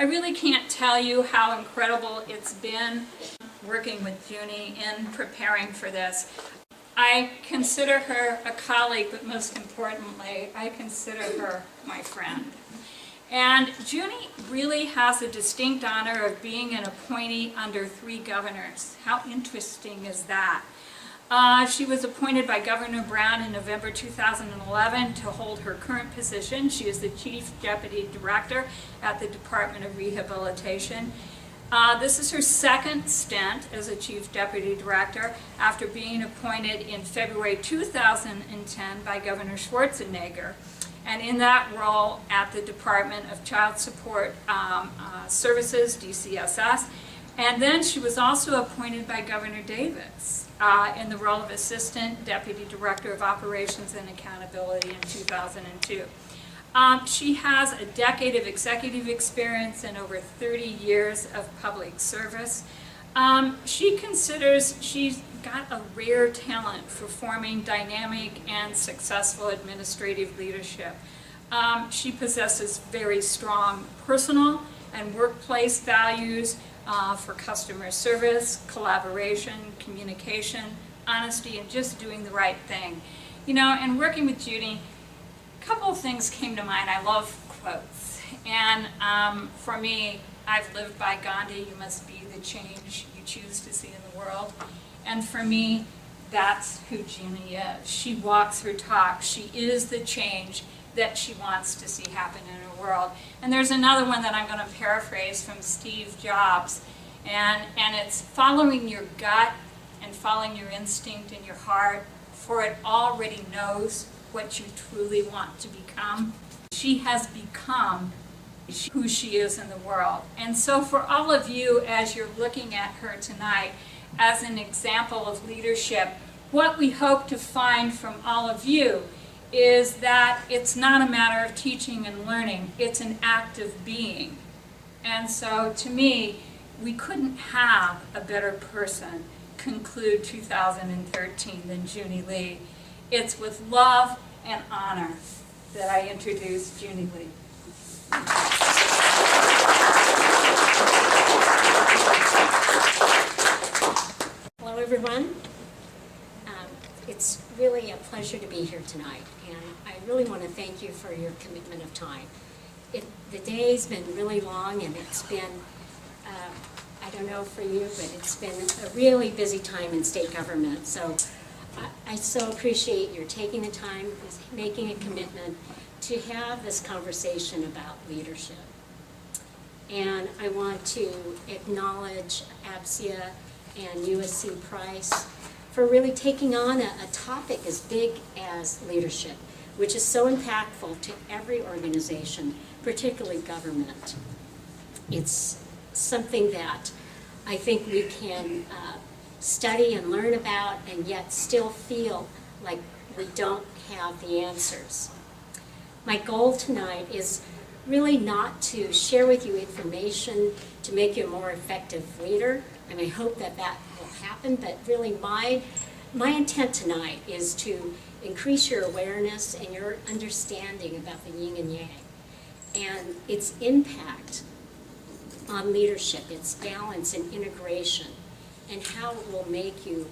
really can't tell you how incredible it's been working with Juney in preparing for this. I consider her a colleague, but most importantly, I consider her my friend. And Juney really has the distinct honor of being an appointee under 3 governors. How interesting is that? She was appointed by Governor Brown in November 2011 to hold her current position. She is the Chief Deputy Director at the Department of Rehabilitation. This is her second stint as a Chief Deputy Director after being appointed in February 2010 by Governor Schwarzenegger, and in that role at the Department of Child Support Services, DCSS. And then she was also appointed by Governor Davis in the role of Assistant Deputy Director of Operations and Accountability in 2002. She has a decade of executive experience and over 30 years of public service. She considers she's got a rare talent for forming dynamic and successful administrative leadership. She possesses very strong personal and workplace values for customer service, collaboration, communication, honesty, and just doing the right thing. You know, and working with Juney, a couple of things came to mind. I love quotes. And for me, I've lived by Gandhi, you must be the change you choose to see in the world. And for me, that's who Juney is. She walks her talk. She is the change that she wants to see happen in her world. And there's another one that I'm going to paraphrase from Steve Jobs, and it's following your gut and following your instinct in your heart, for it already knows what you truly want to become. She has become who she is in the world. And so for all of you, as you're looking at her tonight as an example of leadership, what we hope to find from all of you is that it's not a matter of teaching and learning, it's an act of being. And so to me, we couldn't have a better person conclude 2013 than Juney Lee. It's with love and honor that I introduce Juney Lee. Hello everyone. It's really a pleasure to be here tonight, and I really want to thank you for your commitment of time. The day's been really long, and it's been, I don't know for you, but it's been a really busy time in state government. So I so appreciate your taking the time, making a commitment to have this conversation about leadership. And I want to acknowledge APSIA and USC Price for really taking on a topic as big as leadership, which is so impactful to every organization, particularly government. It's something that I think we can study and learn about, and yet still feel like we don't have the answers. My goal tonight is really not to share with you information to make you a more effective leader, and I hope that that will happen, but really my intent tonight is to increase your awareness and your understanding about the yin and yang and its impact on leadership, its balance and integration, and how it will make you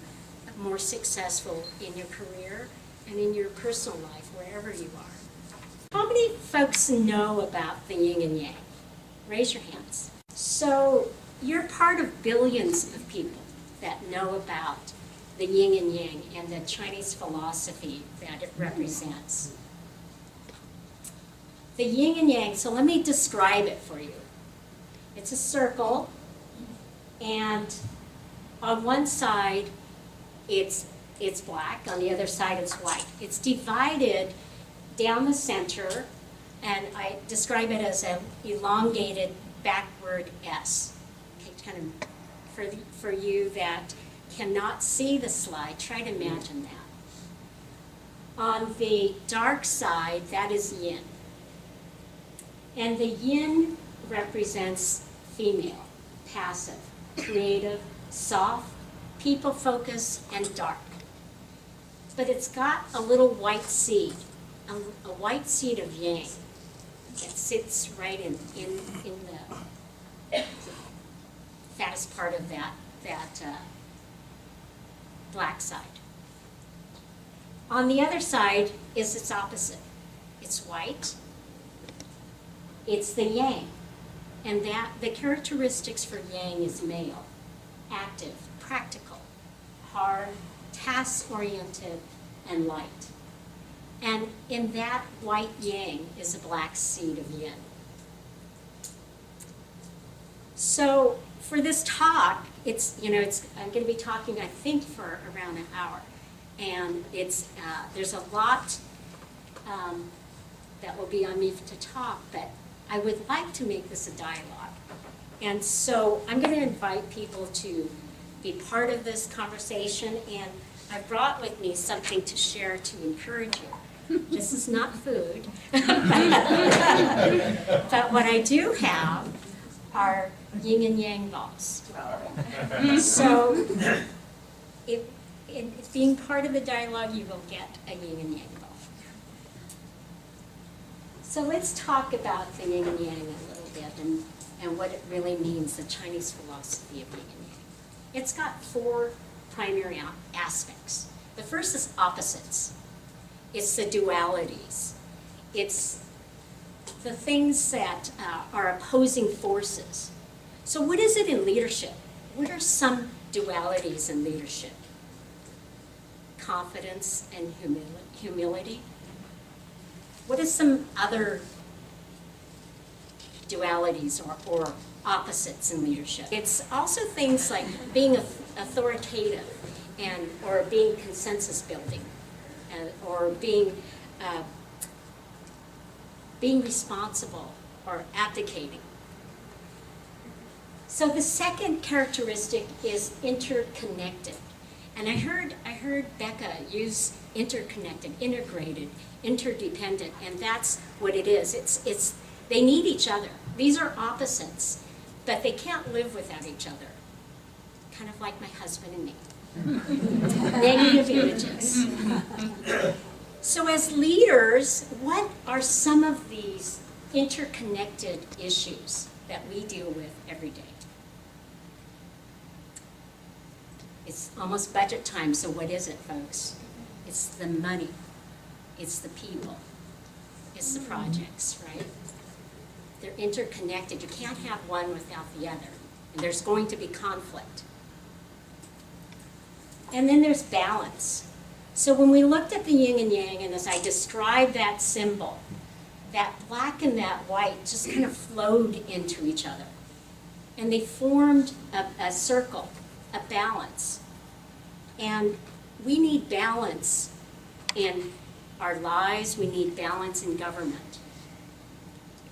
more successful in your career and in your personal life, wherever you are. How many folks know about the yin and yang? Raise your hands. So you're part of billions of people that know about the yin and yang and the Chinese philosophy that it represents. The yin and yang, so let me describe it for you. It's a circle, and on one side it's black, on the other side it's white. It's divided down the center, and I describe it as an elongated backward S. Okay, kind of for you that cannot see the slide, try to imagine that. On the dark side, that is yin. And the yin represents female, passive, creative, soft, people-focused, and dark. But it's got a little white seed, a white seed of yang that sits right in fattest part of that black side. On the other side is its opposite. It's white. It's the yang. And that the characteristics for yang is male, active, practical, hard, task-oriented, and light. And in that white yang is a black seed of yin. So for this talk, I'm going to be talking, I think, for around an hour. And there's a lot that will be on me to talk, but I would like to make this a dialogue. And so I'm going to invite people to be part of this conversation, and I brought with me something to share to encourage you. This is not food, but what I do have are yin and yang balls. So if being part of the dialogue, you will get a yin and yang ball. So let's talk about the yin and yang a little bit and what it really means, the Chinese philosophy of yin and yang. It's got four primary aspects. The first is opposites. It's the dualities. It's the things that are opposing forces. So what is it in leadership? What are some dualities in leadership? Confidence and humility. What are some other dualities or opposites in leadership? It's also things like being authoritative or being consensus building, or being responsible or abdicating. So the second characteristic is interconnected. And I heard Becca use interconnected, integrated, interdependent, and that's what it is. It's they need each other. These are opposites, but they can't live without each other. Kind of like my husband and me. Negative images. So as leaders, what are some of these interconnected issues that we deal with every day? It's almost budget time, so what is it, folks? It's the money. It's the people. It's the projects, right? They're interconnected. You can't have one without the other. And there's going to be conflict. And then there's balance. So when we looked at the yin and yang, and as I described that symbol, that black and that white just kind of flowed into each other. And they formed a circle, a balance. And we need balance in our lives. We need balance in government.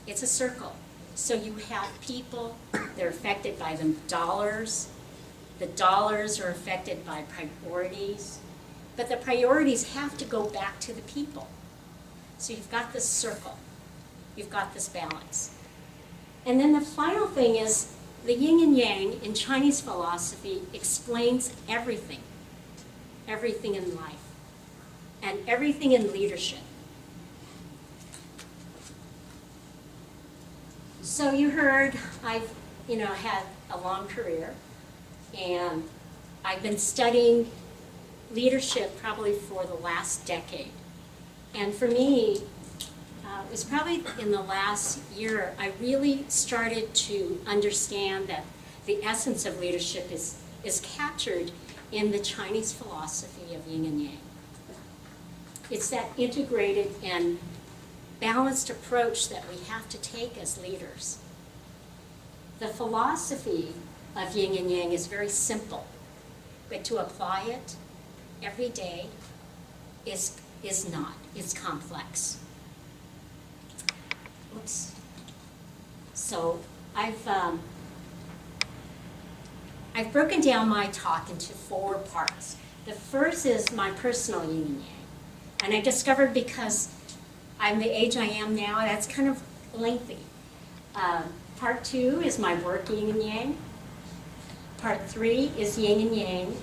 It's a circle. So you have people, they're affected by the dollars. The dollars are affected by priorities. But the priorities have to go back to the people. So you've got this circle. You've got this balance. And then the final thing is the yin and yang in Chinese philosophy explains everything. Everything in life. And everything in leadership. So you heard I've had a long career, and I've been studying leadership probably for the last decade. And for me, it was probably in the last year I really started to understand that the essence of leadership is captured in the Chinese philosophy of yin and yang. It's that integrated and balanced approach that we have to take as leaders. The philosophy of yin and yang is very simple, but to apply it every day is not. It's complex. Oops. So I've broken down my talk into 4 parts. The first is my personal yin and yang. And I discovered because I'm the age I am now, that's kind of lengthy. Part 2 is my work yin and yang. Part 3 is yin and yang,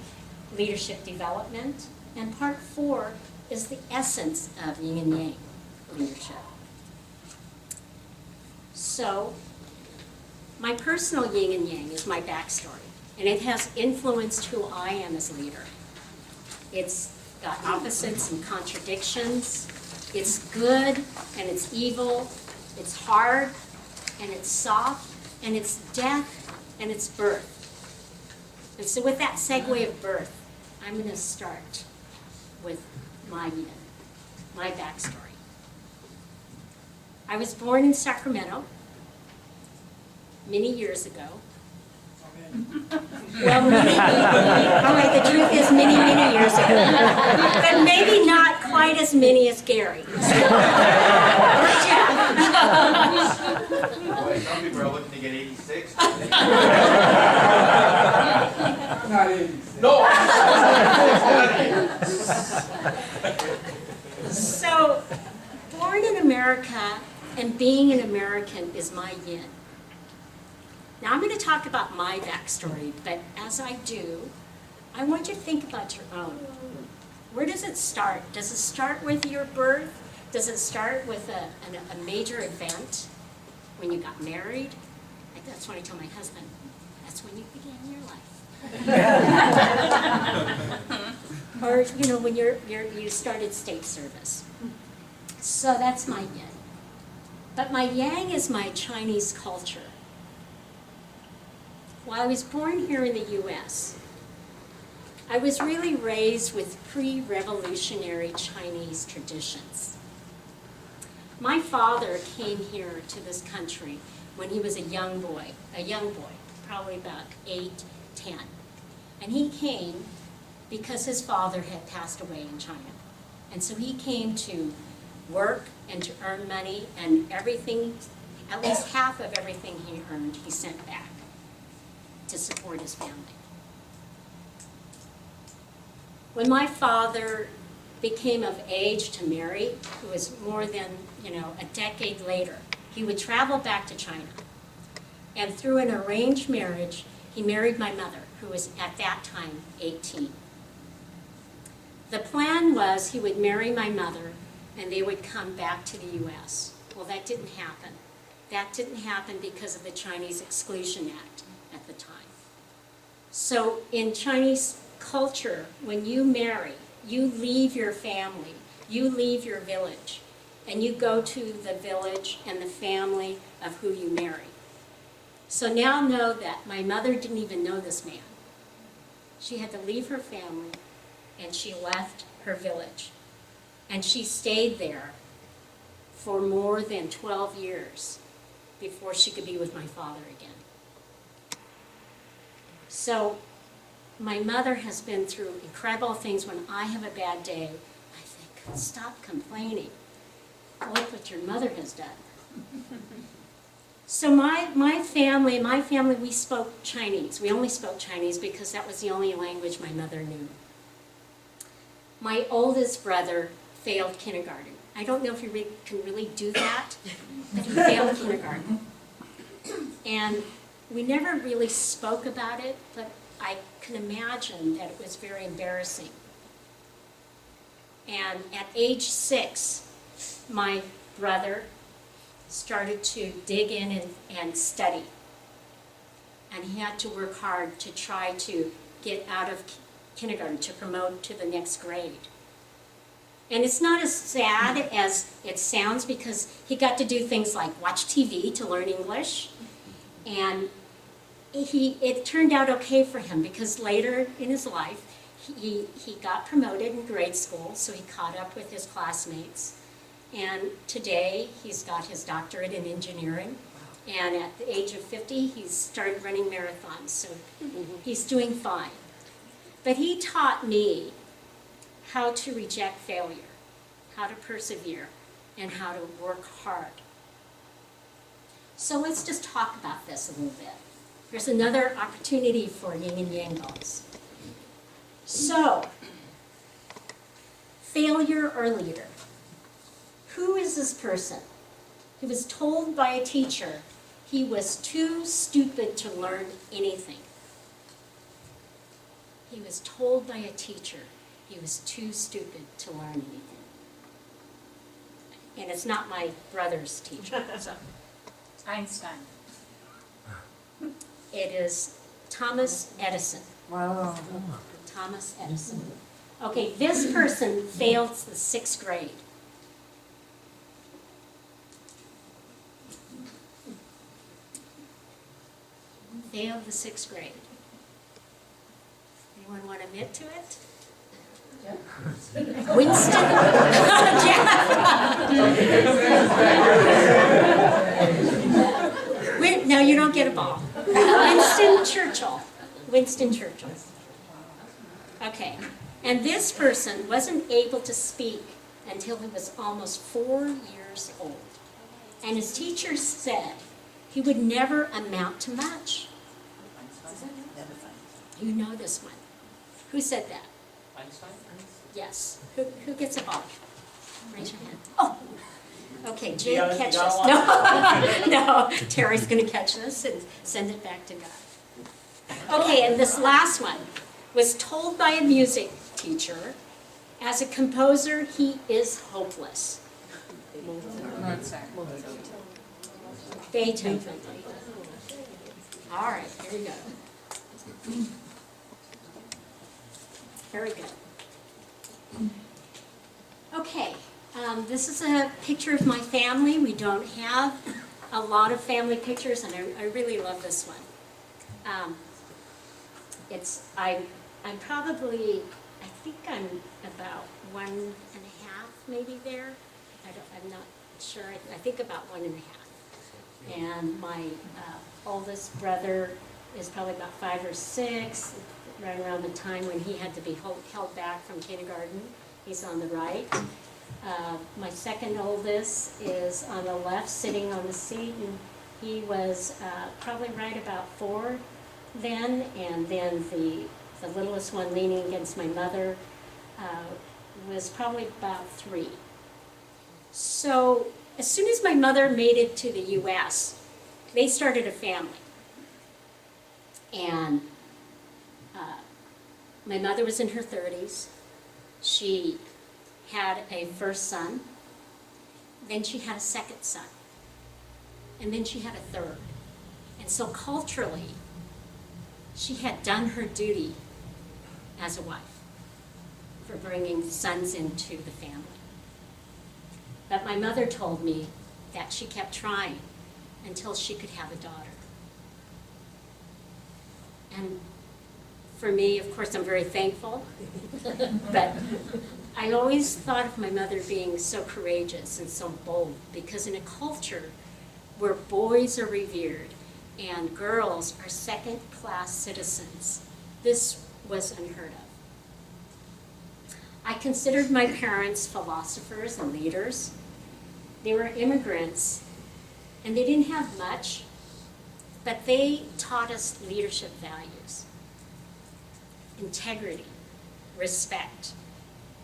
leadership development. And part 4 is the essence of yin and yang, leadership. So My personal yin and yang is my backstory, and it has influenced who I am as a leader. It's got opposites and contradictions. It's good and it's evil. It's hard and it's soft, and it's death and it's birth. And so with that segue of birth, I'm going to start with my yin, my backstory. I was born in Sacramento many years ago. Well, all right, the truth is many years ago. But maybe not quite as many as Gary. Or Jeff. Boy, some people are looking to get 86. Not 86. No! So, born in America and being an American is my yin. Now, I'm going to talk about my backstory, but as I do, I want you to think about your own. Where does it start? Does it start with your birth? Does it start with a major event? When you got married? Like that's what I tell my husband. That's when you began your life. Or, you know, when you started state service. So that's my yin. But my yang is my Chinese culture. While I was born here in the U.S., I was really raised with pre-revolutionary Chinese traditions. My father came here to this country when he was a young boy, probably about 8, 10. And he came because his father had passed away in China. And so he came to work and to earn money, and everything, at least half of everything he earned, he sent back to support his family. When my father became of age to marry, it was more than, a decade later, he would travel back to China. And through an arranged marriage, he married my mother, who was at that time 18. The plan was he would marry my mother and they would come back to the U.S. Well, that didn't happen. That didn't happen because of the Chinese Exclusion Act at the time. So in Chinese culture, when you marry, you leave your family, you leave your village, and you go to the village and the family of who you marry. So now know that my mother didn't even know this man. She had to leave her family, and she left her village. And she stayed there for more than 12 years before she could be with my father again. So my mother has been through incredible things. When I have a bad day, I think, stop complaining. Look what your mother has done. So my family, we spoke Chinese. We only spoke Chinese because that was the only language my mother knew. My oldest brother failed kindergarten. I don't know if you can really do that, but he failed kindergarten. And we never really spoke about it, but I can imagine that it was very embarrassing. And at age 6, my brother started to dig in and study. And he had to work hard to try to get out of kindergarten, to promote to the next grade. And it's not as sad as it sounds, because he got to do things like watch TV to learn English. And it turned out okay for him, because later in his life, he got promoted in grade school, so he caught up with his classmates. And today, he's got his doctorate in engineering. And at the age of 50, he's started running marathons, so he's doing fine. But he taught me how to reject failure, how to persevere, and how to work hard. So let's just talk about this a little bit. There's another opportunity for yin and yang goals. So, failure or leader? Who is this person? He was told by a teacher he was too stupid to learn anything. He was told by a teacher he was too stupid to learn anything. And it's not my brother's teacher. So. Einstein. It is Thomas Edison. Wow. Thomas Edison. Okay, this person failed the 6th grade. Failed the 6th grade. Anyone want to admit to it? Winston? No, you don't get a ball. Winston Churchill. Winston Churchill. Okay, and this person wasn't able to speak until he was almost 4 years old. And his teacher said he would never amount to much. You know this one. Who said that? Einstein? Yes. Who gets a ball? Raise your hand. Oh, okay, Jake, gotta- catch you us. gotta No, no, Terry's gonna catch this and send it back to God. Okay, and this last one was told by a music teacher, as a composer, he is hopeless. Beethoven. All right, here we go. Very good. Okay, this is a picture of my family. We don't have a lot of family pictures, and I really love this one. I'm probably, I think I'm about 1.5 maybe there. I'm not sure. I think about 1.5. And my oldest brother is probably about 5 or 6, right around the time when he had to be held back from kindergarten. He's on the right. My second oldest is on the left, sitting on the seat, and he was probably right about 4 then, and then the littlest one leaning against my mother was probably about 3. So as soon as my mother made it to the U.S., they started a family. And my mother was in her 30s. She had a first son, then she had a second son, and then she had a third. And so culturally, she had done her duty as a wife for bringing sons into the family. But my mother told me that she kept trying until she could have a daughter. And for me, of course, I'm very thankful, but I always thought of my mother being so courageous and so bold, because in a culture where boys are revered and girls are second-class citizens, this was unheard of. I considered my parents philosophers and leaders. They were immigrants, and they didn't have much, but they taught us leadership values: integrity, respect,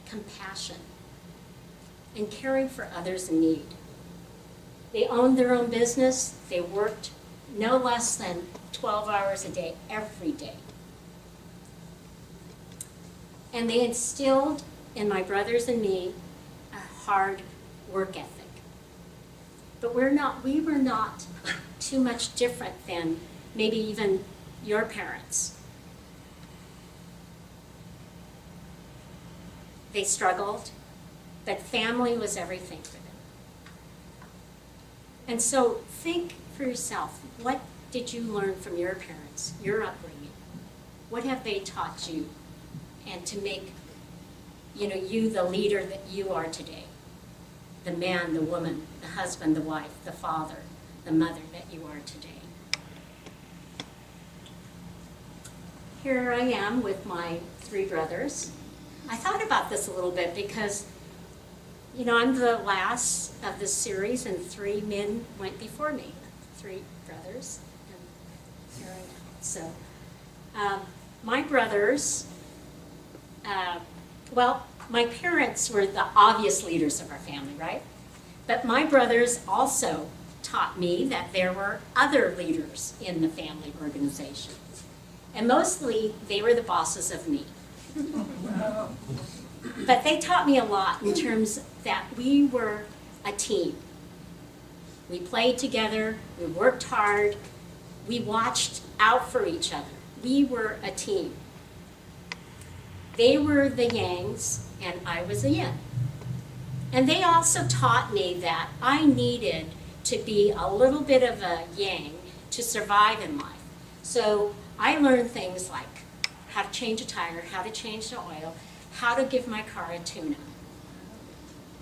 compassion, and caring for others in need. They owned their own business. They worked no less than 12 hours a day, every day. And they instilled in my brothers and me a hard work ethic. But we were not too much different than maybe even your parents. They struggled, but family was everything for them. And so think for yourself, what did you learn from your parents, your upbringing? What have they taught you? And to make, you the leader that you are today. The man, the woman, the husband, the wife, the father, the mother that you are today. Here I am with my 3 brothers. I thought about this a little bit because, I'm the last of this series, and 3 men went before me, 3 brothers, and here I am. So, my brothers, my parents were the obvious leaders of our family, right? But my brothers also taught me that there were other leaders in the family organization. And mostly, they were the bosses of me. But they taught me a lot in terms that we were a team. We played together, we worked hard, We watched out for each other. We were a team. They were the Yangs, and I was a Yin. And they also taught me that I needed to be a little bit of a Yang to survive in life. So I learned things like how to change a tire, how to change the oil, how to give my car a tune-up.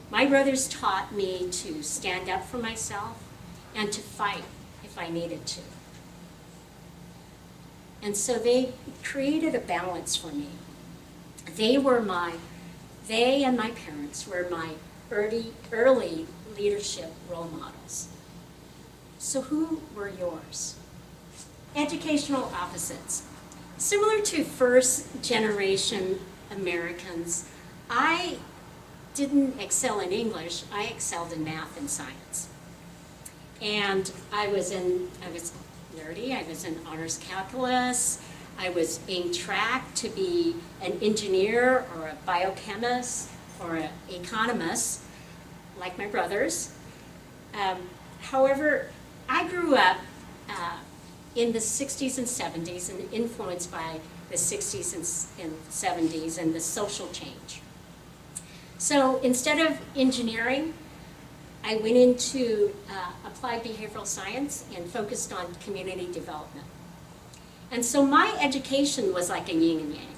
My brothers taught me to stand up for myself and to fight if I needed to. And so they created a balance for me. They and my parents were my early leadership role models. So who were yours? Educational opposites. Similar to first generation Americans, I didn't excel in English, I excelled in math and science. And I was nerdy, I was in honors calculus, I was being tracked to be an engineer or a biochemist or an economist, like my brothers. However, I grew up in the 60s and 70s and influenced by the 60s and 70s and the social change. So instead of engineering, I went into applied behavioral science and focused on community development. And so my education was like a yin and yang.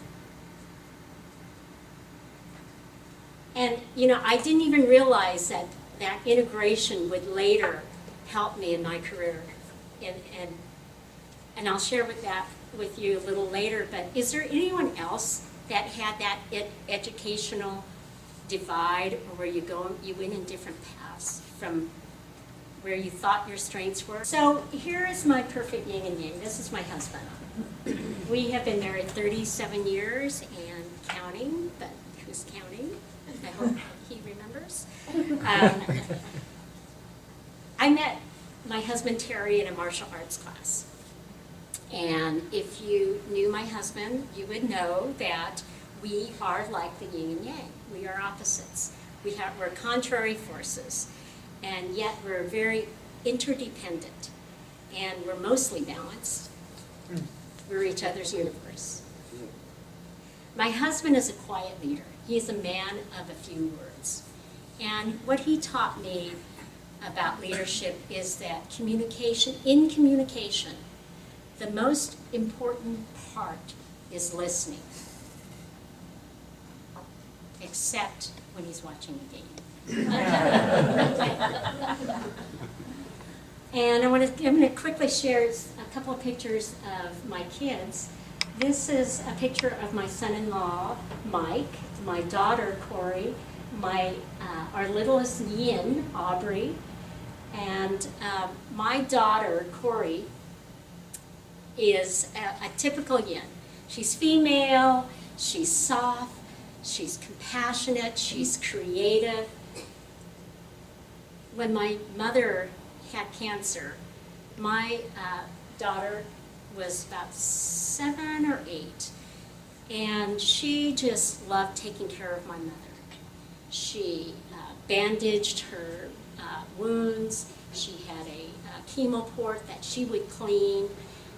And I didn't even realize that integration would later help me in my career. And I'll share with you a little later, but is there anyone else that had that educational divide, or where you went in different paths from where you thought your strengths were? So here is my perfect yin and yang. This is my husband. We have been married 37 years and counting, but who's counting? I hope he remembers. I met my husband Terry in a martial arts class. And if you knew my husband, you would know that we are like the yin and yang. We are opposites. We're contrary forces, and yet we're very interdependent, and we're mostly balanced. We're each other's universe. My husband is a quiet leader. He is a man of a few words. And what he taught me about leadership is that in communication, the most important part is listening, except when he's watching the game. And I'm going to quickly share a couple of pictures of my kids. This is a picture of my son-in-law, Mike, my daughter, Corey, our littlest Yin, Aubrey, and my daughter, Corey, is a typical Yin. She's female, she's soft, she's compassionate, she's creative. When my mother had cancer, my daughter was about 7 or 8, and she just loved taking care of my mother. She bandaged her wounds. She had a chemo port that she would clean.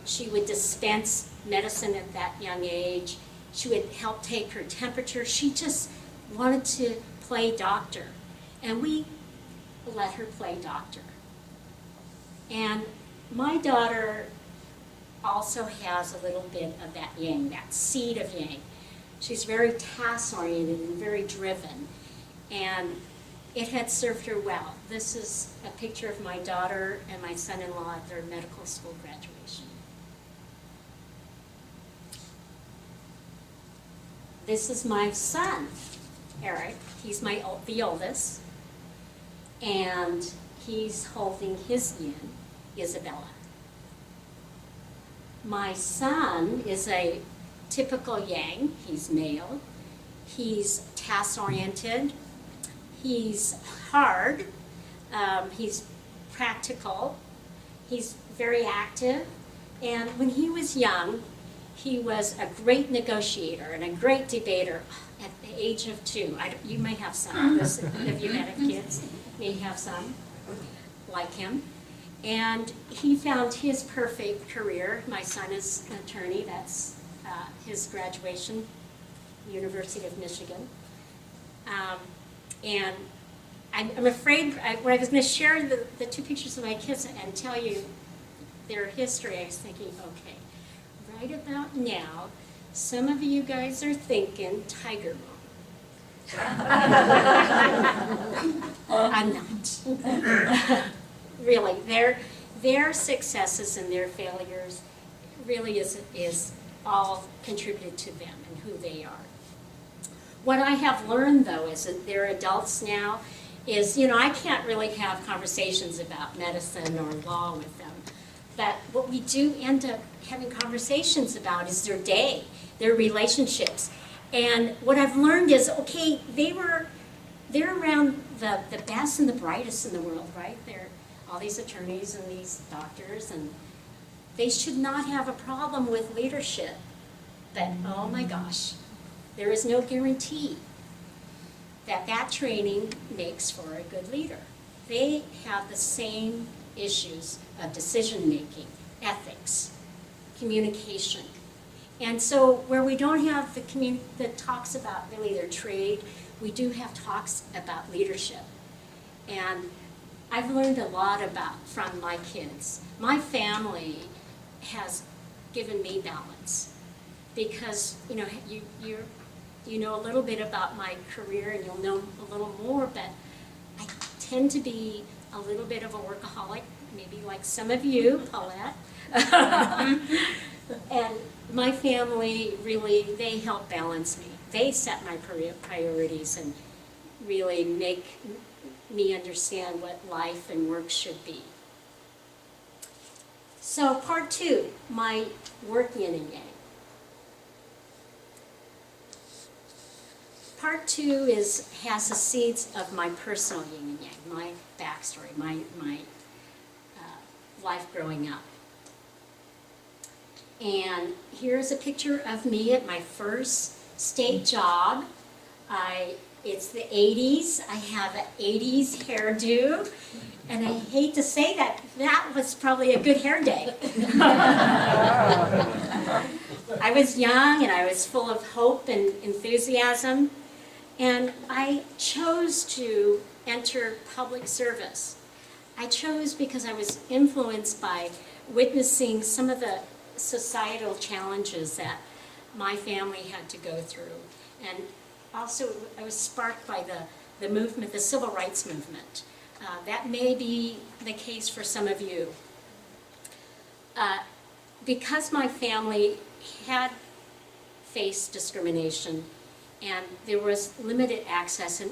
She would dispense medicine at that young age. She would help take her temperature. She just wanted to play doctor, and we let her play doctor. And my daughter also has a little bit of that yang, that seed of yang. She's very task-oriented and very driven, and it had served her well. This is a picture of my daughter and my son-in-law at their medical school graduation. This is my son, Eric. He's the oldest, and he's holding his yin, Isabella. My son is a typical yang. He's male. He's task-oriented. He's hard. He's practical. He's very active. And when he was young, he was a great negotiator and a great debater at the age of 2. You may have some. If you have kids, may have some like him. And he found his perfect career. My son is an attorney. That's his graduation, University of Michigan. And I'm afraid, when I was going to share the two pictures of my kids and tell you their history, I was thinking, okay, right about now, some of you guys are thinking Tiger Mom. I'm not. Really, their successes and their failures really is all contributed to them and who they are. What I have learned, though, is that they're adults now, is, I can't really have conversations about medicine or law with them. But what we do end up having conversations about is their day, their relationships. And what I've learned is, okay, they're around the best and the brightest in the world, right? They're all these attorneys and these doctors, and they should not have a problem with leadership. But, oh my gosh, there is no guarantee that training makes for a good leader. They have the same issues of decision-making, ethics, communication. And so where we don't have the talks about really their trade, we do have talks about leadership. And I've learned a lot from my kids. My family has given me balance because, you know a little bit about my career and you'll know a little more, but I tend to be a little bit of a workaholic, maybe like some of you, Paulette. And my family really, they help balance me. They set my priorities and really make me understand what life and work should be. So part 2, my work yin and yang. Part 2 has the seeds of my personal yin and yang, my backstory, my life growing up. And here's a picture of me at my first state job. It's the 80s. I have an 80s hairdo. And I hate to say that was probably a good hair day. I was young and I was full of hope and enthusiasm. And I chose to enter public service. I chose because I was influenced by witnessing some of the societal challenges that my family had to go through. And also I was sparked by the movement, the civil rights movement. That may be the case for some of you. Because my family had faced discrimination and there was limited access and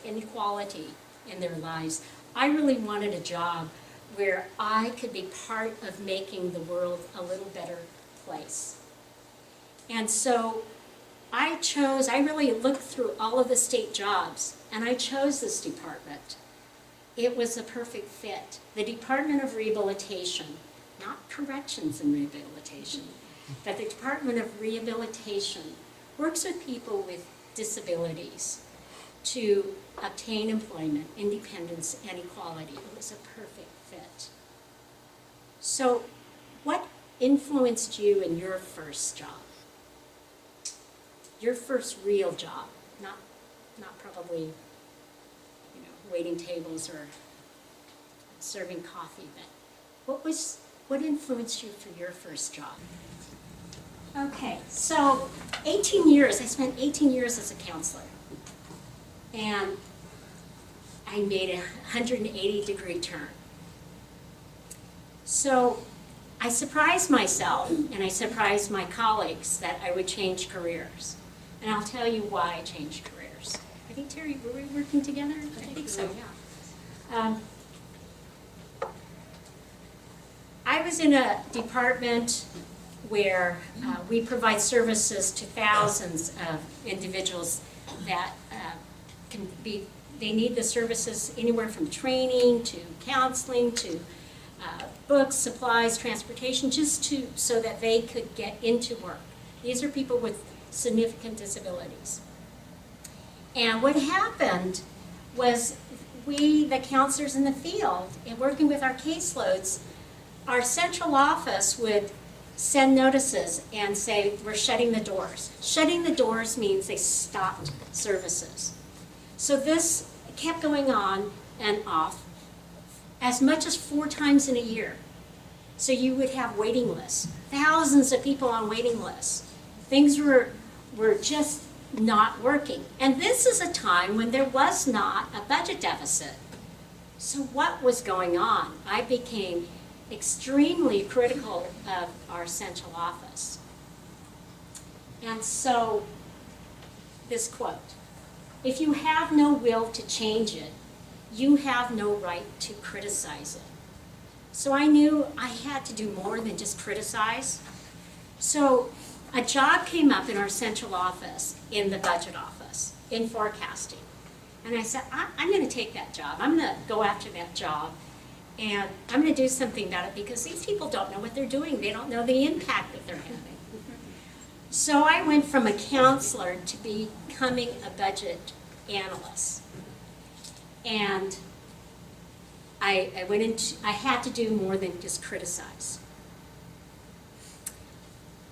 inequality in their lives, I really wanted a job where I could be part of making the world a little better place. And so I really looked through all of the state jobs, and I chose this department. It was a perfect fit. The Department of Rehabilitation, not corrections and rehabilitation, but the Department of Rehabilitation works with people with disabilities to obtain employment, independence, and equality. It was a perfect fit. So, what influenced you in your first job? Your first real job, not probably, waiting tables or serving coffee, but what influenced you for your first job? Okay, so 18 years, I spent 18 years as a counselor. And I made a 180-degree turn. So I surprised myself and I surprised my colleagues that I would change careers. And I'll tell you why I changed careers. I think, Terry, were we working together? I think so, yeah. I was in a department where we provide services to thousands of individuals that they need the services anywhere from training to counseling to books, supplies, transportation, so that they could get into work. These are people with significant disabilities. And what happened was we, the counselors in the field, and working with our caseloads, our central office would send notices and say, we're shutting the doors. Shutting the doors means they stopped services. So this kept going on and off as much as 4 times in a year. So you would have waiting lists, thousands of people on waiting lists. Things were just not working. And this is a time when there was not a budget deficit. So what was going on? I became extremely critical of our central office. And so, this quote, if you have no will to change it, you have no right to criticize it. So I knew I had to do more than just criticize. So a job came up in our central office, in the budget office, in forecasting. And I said, I'm going to take that job. I'm going to go after that job. And I'm going to do something about it because these people don't know what they're doing. They don't know the impact that they're having. So I went from a counselor to becoming a budget analyst. And I had to do more than just criticize.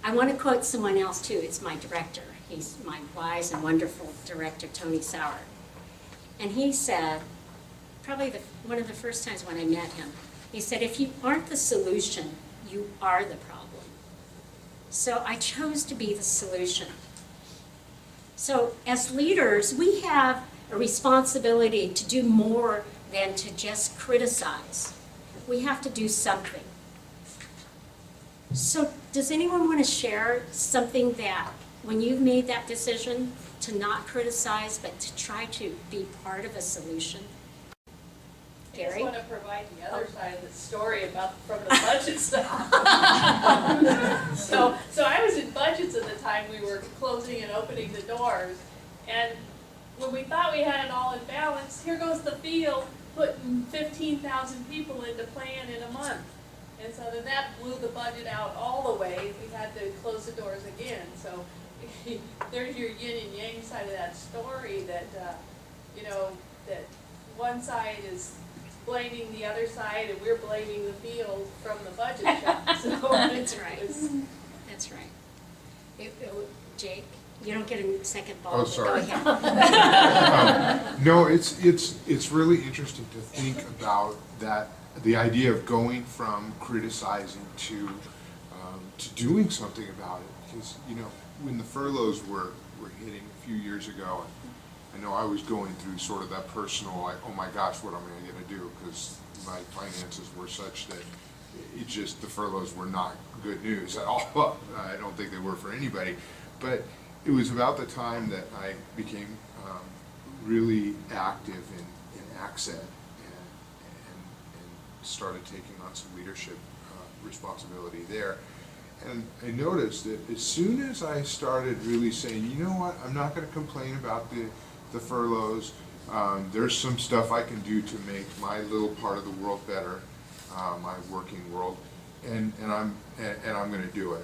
I want to quote someone else too. It's my director. He's my wise and wonderful director, Tony Sauer. And he said, probably one of the first times when I met him, he said, if you aren't the solution, you are the problem. So I chose to be the solution. So as leaders, we have a responsibility to do more than to just criticize. We have to do something. So does anyone want to share something that, when you've made that decision to not criticize, but to try to be part of a solution? I just Gary? want to provide the other side of the story about from the budget stuff. So I was in budgets at the time we were closing and opening the doors, and when we thought we had it all in balance, here goes the field putting 15,000 people into plan in a month. And so then that blew the budget out all the way. We had to close the doors again. So there's your yin and yang side of that story that, that one side is blaming the other side and we're blaming the field from the budget shop. So That's right. That's right. Jake, you don't get a second ball. Oh, but sorry. Go ahead. No, it's really interesting to think about that, the idea of going from criticizing to doing something about it. Because, when the furloughs were hitting a few years ago, I know I was going through sort of that personal, like, oh my gosh, what am I going to do? Because my finances were such that the furloughs were not good news at all. I don't think they were for anybody. But it was about the time that I became really active in ACSED and started taking on some leadership responsibility there. And I noticed that as soon as I started really saying, you know what, I'm not going to complain about the furloughs. There's some stuff I can do to make my little part of the world better, my working world, and I'm going to do it.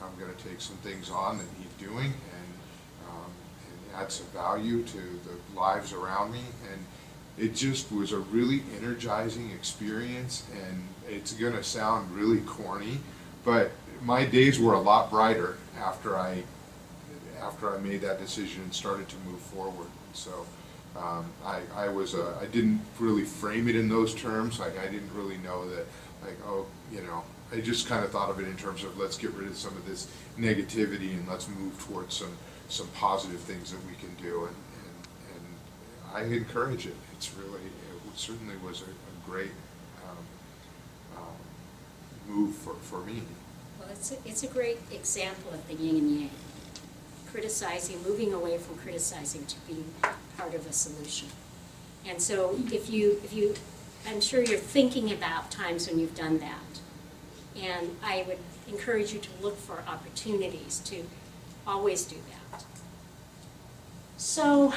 I'm going to take some things on that he's doing and add some value to the lives around me. And it just was a really energizing experience. And it's going to sound really corny, but my days were a lot brighter after I made that decision and started to move forward. So I didn't really frame it in those terms. Like, I didn't really know that, like, I just kind of thought of it in terms of, let's get rid of some of this negativity and let's move towards some positive things that we can do. And I encourage it. It certainly was a great move for me. Well, it's a great example of the yin and yang. Criticizing, moving away from criticizing to being part of a solution. And so if you, I'm sure you're thinking about times when you've done that. And I would encourage you to look for opportunities to always do that. So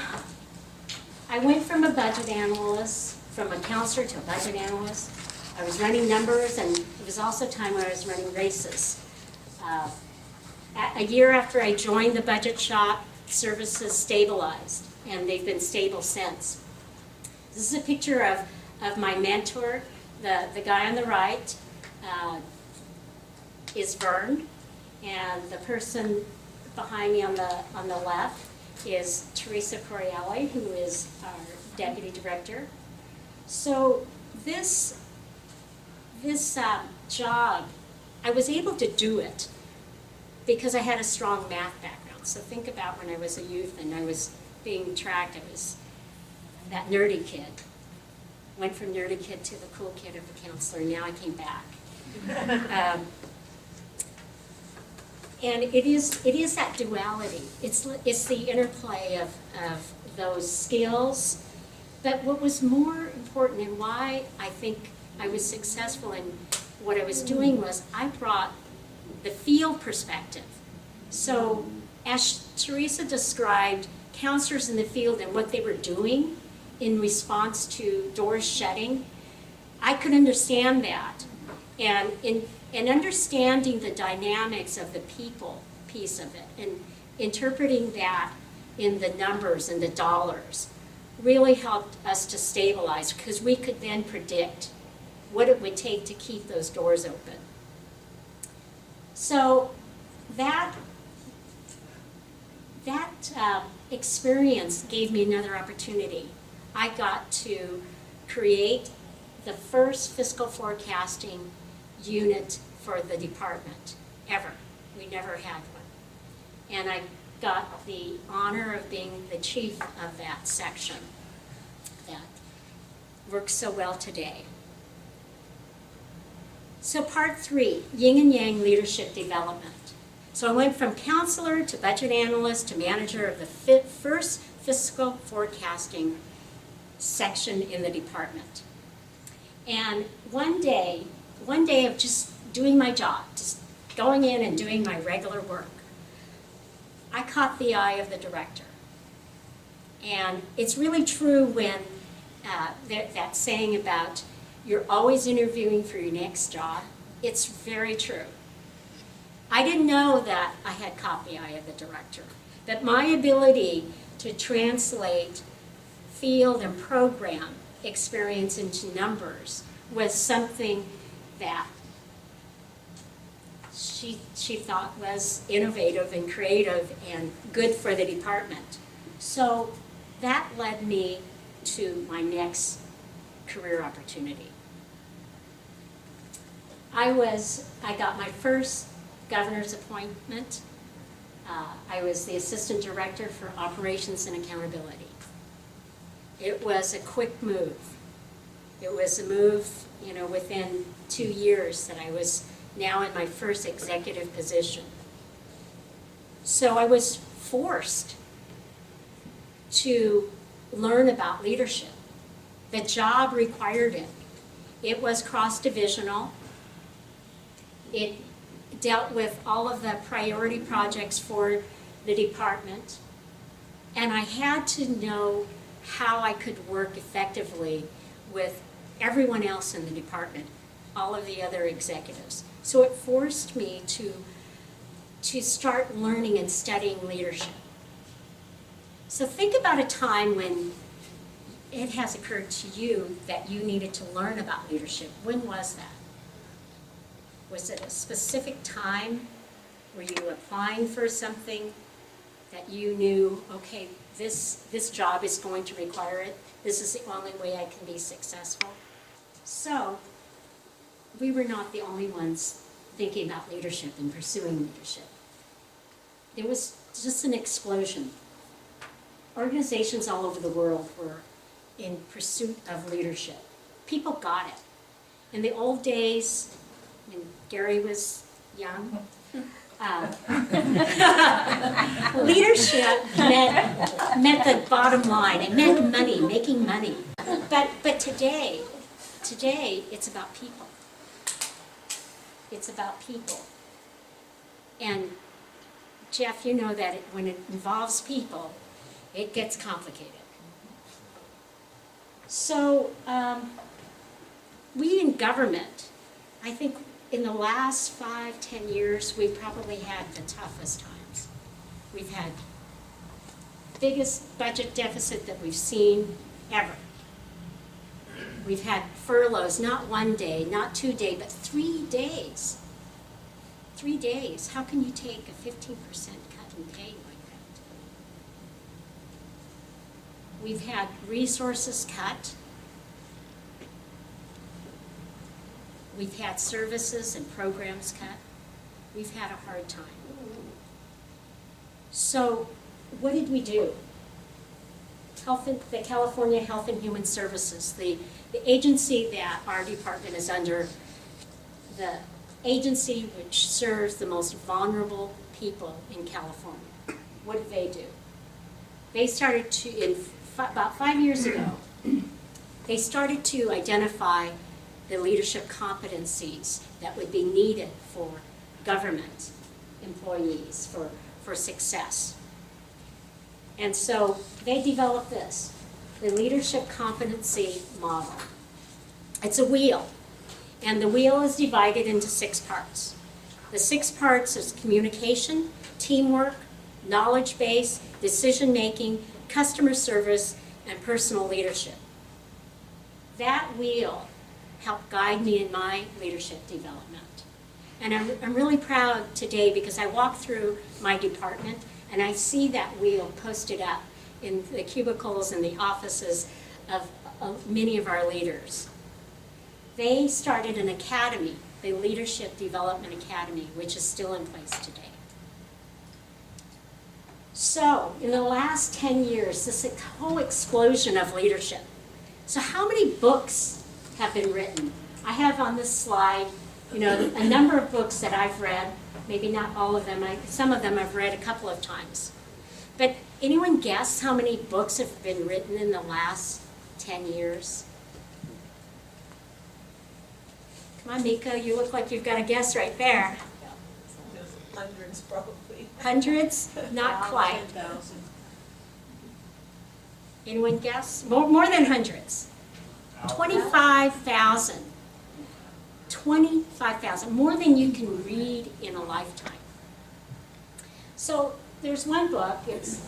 I went from a budget analyst, from a counselor to a budget analyst. I was running numbers, and it was also a time when I was running races. A year after I joined the budget shop, services stabilized, and they've been stable since. This is a picture of my mentor. The guy on the right is Vern, and the person behind me on the left is Teresa Corielli, who is our deputy director. So this job, I was able to do it because I had a strong math background. So think about when I was a youth and I was being tracked, I was that nerdy kid. Went from nerdy kid to the cool kid of the counselor, and now I came back. And it is that duality. It's the interplay of those skills. But what was more important and why I think I was successful in what I was doing was I brought the field perspective. So as Teresa described, counselors in the field and what they were doing in response to doors shutting, I could understand that. And in understanding the dynamics of the people piece of it and interpreting that in the numbers and the dollars really helped us to stabilize, because we could then predict what it would take to keep those doors open. So that experience gave me another opportunity. I got to create the first fiscal forecasting unit for the department ever. We never had one. And I got the honor of being the chief of that section that works so well today. So part 3, Yin and Yang Leadership Development. So I went from counselor to budget analyst to manager of the first fiscal forecasting section in the department. And one day of just doing my job, just going in and doing my regular work, I caught the eye of the director. And it's really true when that saying about you're always interviewing for your next job, it's very true. I didn't know that I had caught the eye of the director, that my ability to translate field and program experience into numbers was something that she thought was innovative and creative and good for the department. So that led me to my next career opportunity. I got my first governor's appointment. I was the assistant director for operations and accountability. It was a quick move. It was a move, within 2 years that I was now in my first executive position. So I was forced to learn about leadership. The job required it. It was cross-divisional. It dealt with all of the priority projects for the department. And I had to know how I could work effectively with everyone else in the department, all of the other executives. So it forced me to start learning and studying leadership. So think about a time when it has occurred to you that you needed to learn about leadership. When was that? Was it a specific time? Were you applying for something that you knew, okay, this job is going to require it. This is the only way I can be successful. So we were not the only ones thinking about leadership and pursuing leadership. There was just an explosion. Organizations all over the world were in pursuit of leadership. People got it. In the old days, when Gary was young, leadership meant the bottom line. It meant money, making money. But today it's about people. It's about people. And Jeff, you know that when it involves people, it gets complicated. So we in government, I think in the last 5-10 years, we've probably had the toughest times. We've had biggest budget deficit that we've seen ever. We've had furloughs, not 1 day, not 2 days, but 3 days. 3 days. How can you take a 15% cut in pay like that? We've had resources cut. We've had services and programs cut. We've had a hard time. So what did we do? The California Health and Human Services, the agency that our department is under, the agency which serves the most vulnerable people in California. What did they do? They started to, about 5 years ago, they started to identify the leadership competencies that would be needed for government employees for success. And so they developed this, the leadership competency model. It's a wheel, and the wheel is divided into 6 parts. The 6 parts is communication, teamwork, knowledge base, decision-making, customer service, and personal leadership. That wheel helped guide me in my leadership development. And I'm really proud today because I walk through my department and I see that wheel posted up in the cubicles and the offices of many of our leaders. They started an academy, the Leadership Development Academy, which is still in place today. So, in the last 10 years, this whole explosion of leadership. So how many books have been written? I have on this slide, a number of books that I've read, maybe not all of them, some of them I've read a couple of times. But anyone guess how many books have been written in the last 10 years? Come on, Mika, you look like you've got a guess right there. Hundreds probably. Hundreds? Not quite. Anyone guess? More than hundreds. 25,000. 25,000, more than you can read in a lifetime. So there's one book, it's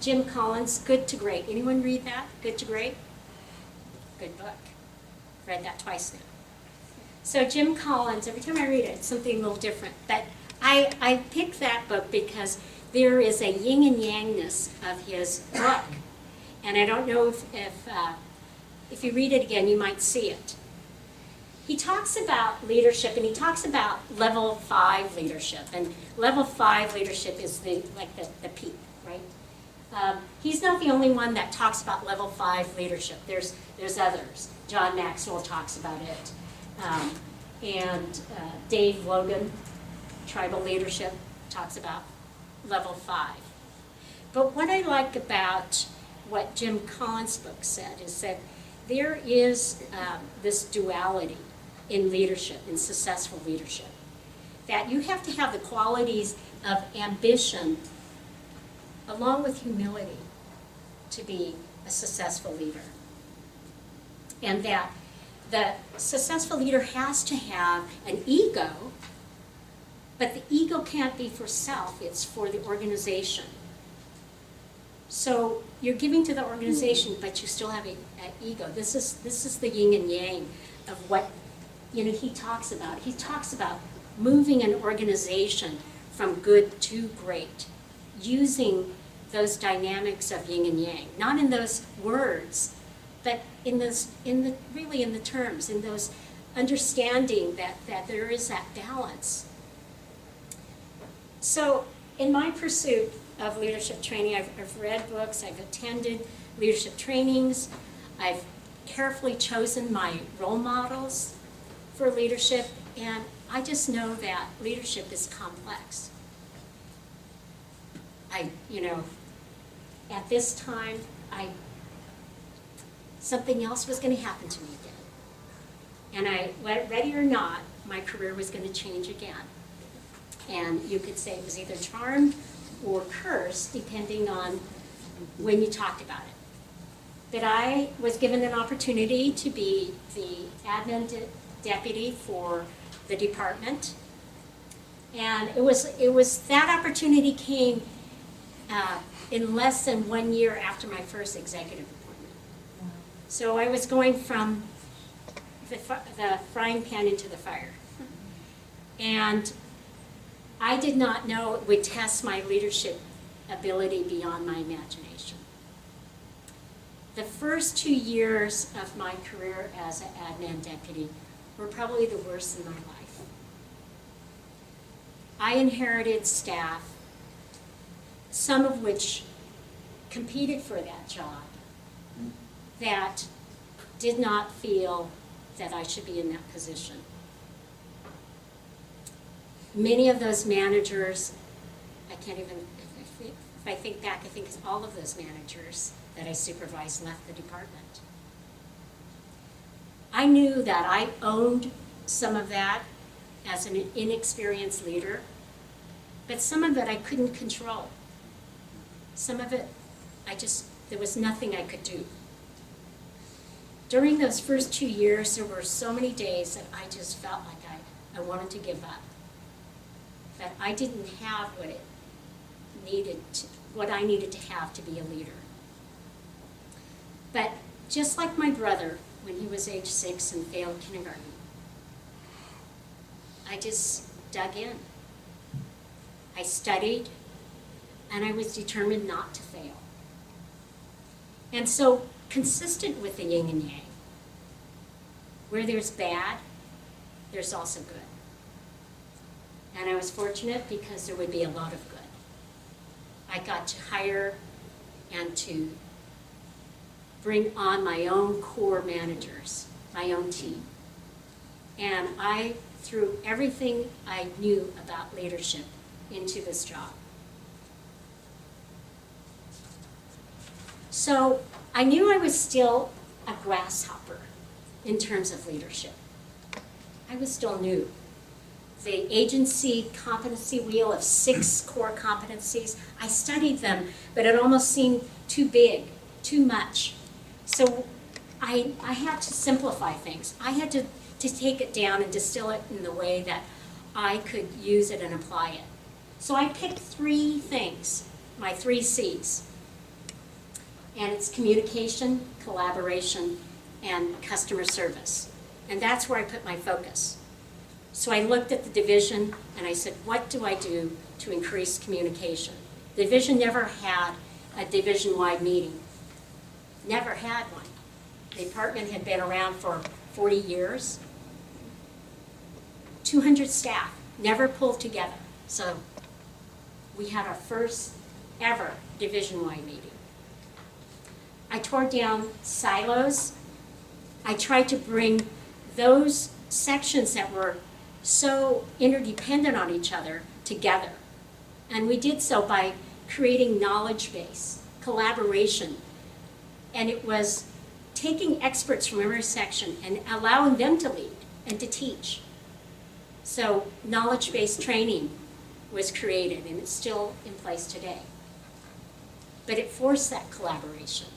Jim Collins, Good to Great. Anyone read that? Good to Great? Good book. Read that twice now. So Jim Collins, every time I read it, it's something a little different. But I picked that book because there is a yin and yangness of his book. And I don't know if you read it again, you might see it. He talks about leadership, and he talks about level 5 leadership. And level 5 leadership is the peak, right? He's not the only one that talks about level 5 leadership. There's others. John Maxwell talks about it. And Dave Logan, Tribal Leadership, talks about level 5. But what I like about what Jim Collins' book said is that there is this duality in leadership, in successful leadership, that you have to have the qualities of ambition along with humility to be a successful leader. And that the successful leader has to have an ego, but the ego can't be for self, it's for the organization. So you're giving to the organization, but you still have an ego. This is the yin and yang of what he talks about. He talks about moving an organization from good to great, using those dynamics of yin and yang, not in those words, but in the terms, in those understanding that there is that balance. So in my pursuit of leadership training, I've read books, I've attended leadership trainings, I've carefully chosen my role models for leadership, and I just know that leadership is complex. At this time, something else was going to happen to me again. And ready or not, my career was going to change again. And you could say it was either charmed or cursed, depending on when you talked about it. But I was given an opportunity to be the admin deputy for the department. And it was that opportunity came in less than 1 year after my first executive appointment. So I was going from the frying pan into the fire. And I did not know it would test my leadership ability beyond my imagination. The first 2 years of my career as an admin deputy were probably the worst in my life. I inherited staff, some of which competed for that job, that did not feel that I should be in that position. Many of those managers, if I think back, I think all of those managers that I supervised left the department. I knew that I owned some of that as an inexperienced leader, but some of it I couldn't control. Some of it, there was nothing I could do. During those first 2 years, there were so many days that I just felt like I wanted to give up. That I didn't have what I needed to have to be a leader. But just like my brother, when he was age 6 and failed kindergarten, I just dug in. I studied, and I was determined not to fail. And so, consistent with the yin and yang, where there's bad, there's also good. And I was fortunate because there would be a lot of good. I got to hire and to bring on my own core managers, my own team. And I threw everything I knew about leadership into this job. So I knew I was still a grasshopper in terms of leadership. I was still new. The agency competency wheel of 6 core competencies, I studied them, but it almost seemed too big, too much. So I had to simplify things. I had to take it down and distill it in the way that I could use it and apply it. So I picked 3 things, my 3 C's. And it's communication, collaboration, and customer service. And that's where I put my focus. So I looked at the division and I said, what do I do to increase communication? The division never had a division-wide meeting. Never had one. The department had been around for 40 years. 200 staff, never pulled together. So we had our first ever division-wide meeting. I tore down silos. I tried to bring those sections that were so interdependent on each other together. And we did so by creating knowledge base, collaboration. And it was taking experts from every section and allowing them to lead and to teach. So knowledge-based training was created, and it's still in place today. But it forced that collaboration.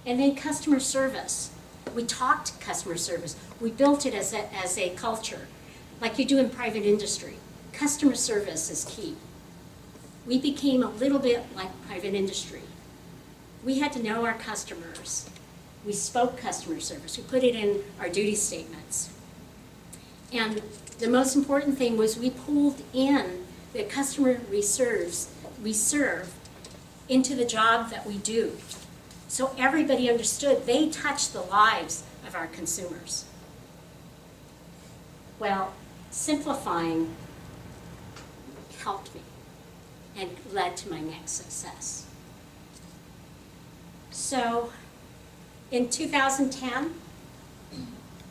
And then customer service. We talked customer service. We built it as a culture, like you do in private industry. Customer service is key. We became a little bit like private industry. We had to know our customers. We spoke customer service. We put it in our duty statements. And the most important thing was we pulled in the customer we serve into the job that we do. So everybody understood they touch the lives of our consumers. Well, simplifying helped me and led to my next success. So in 2010,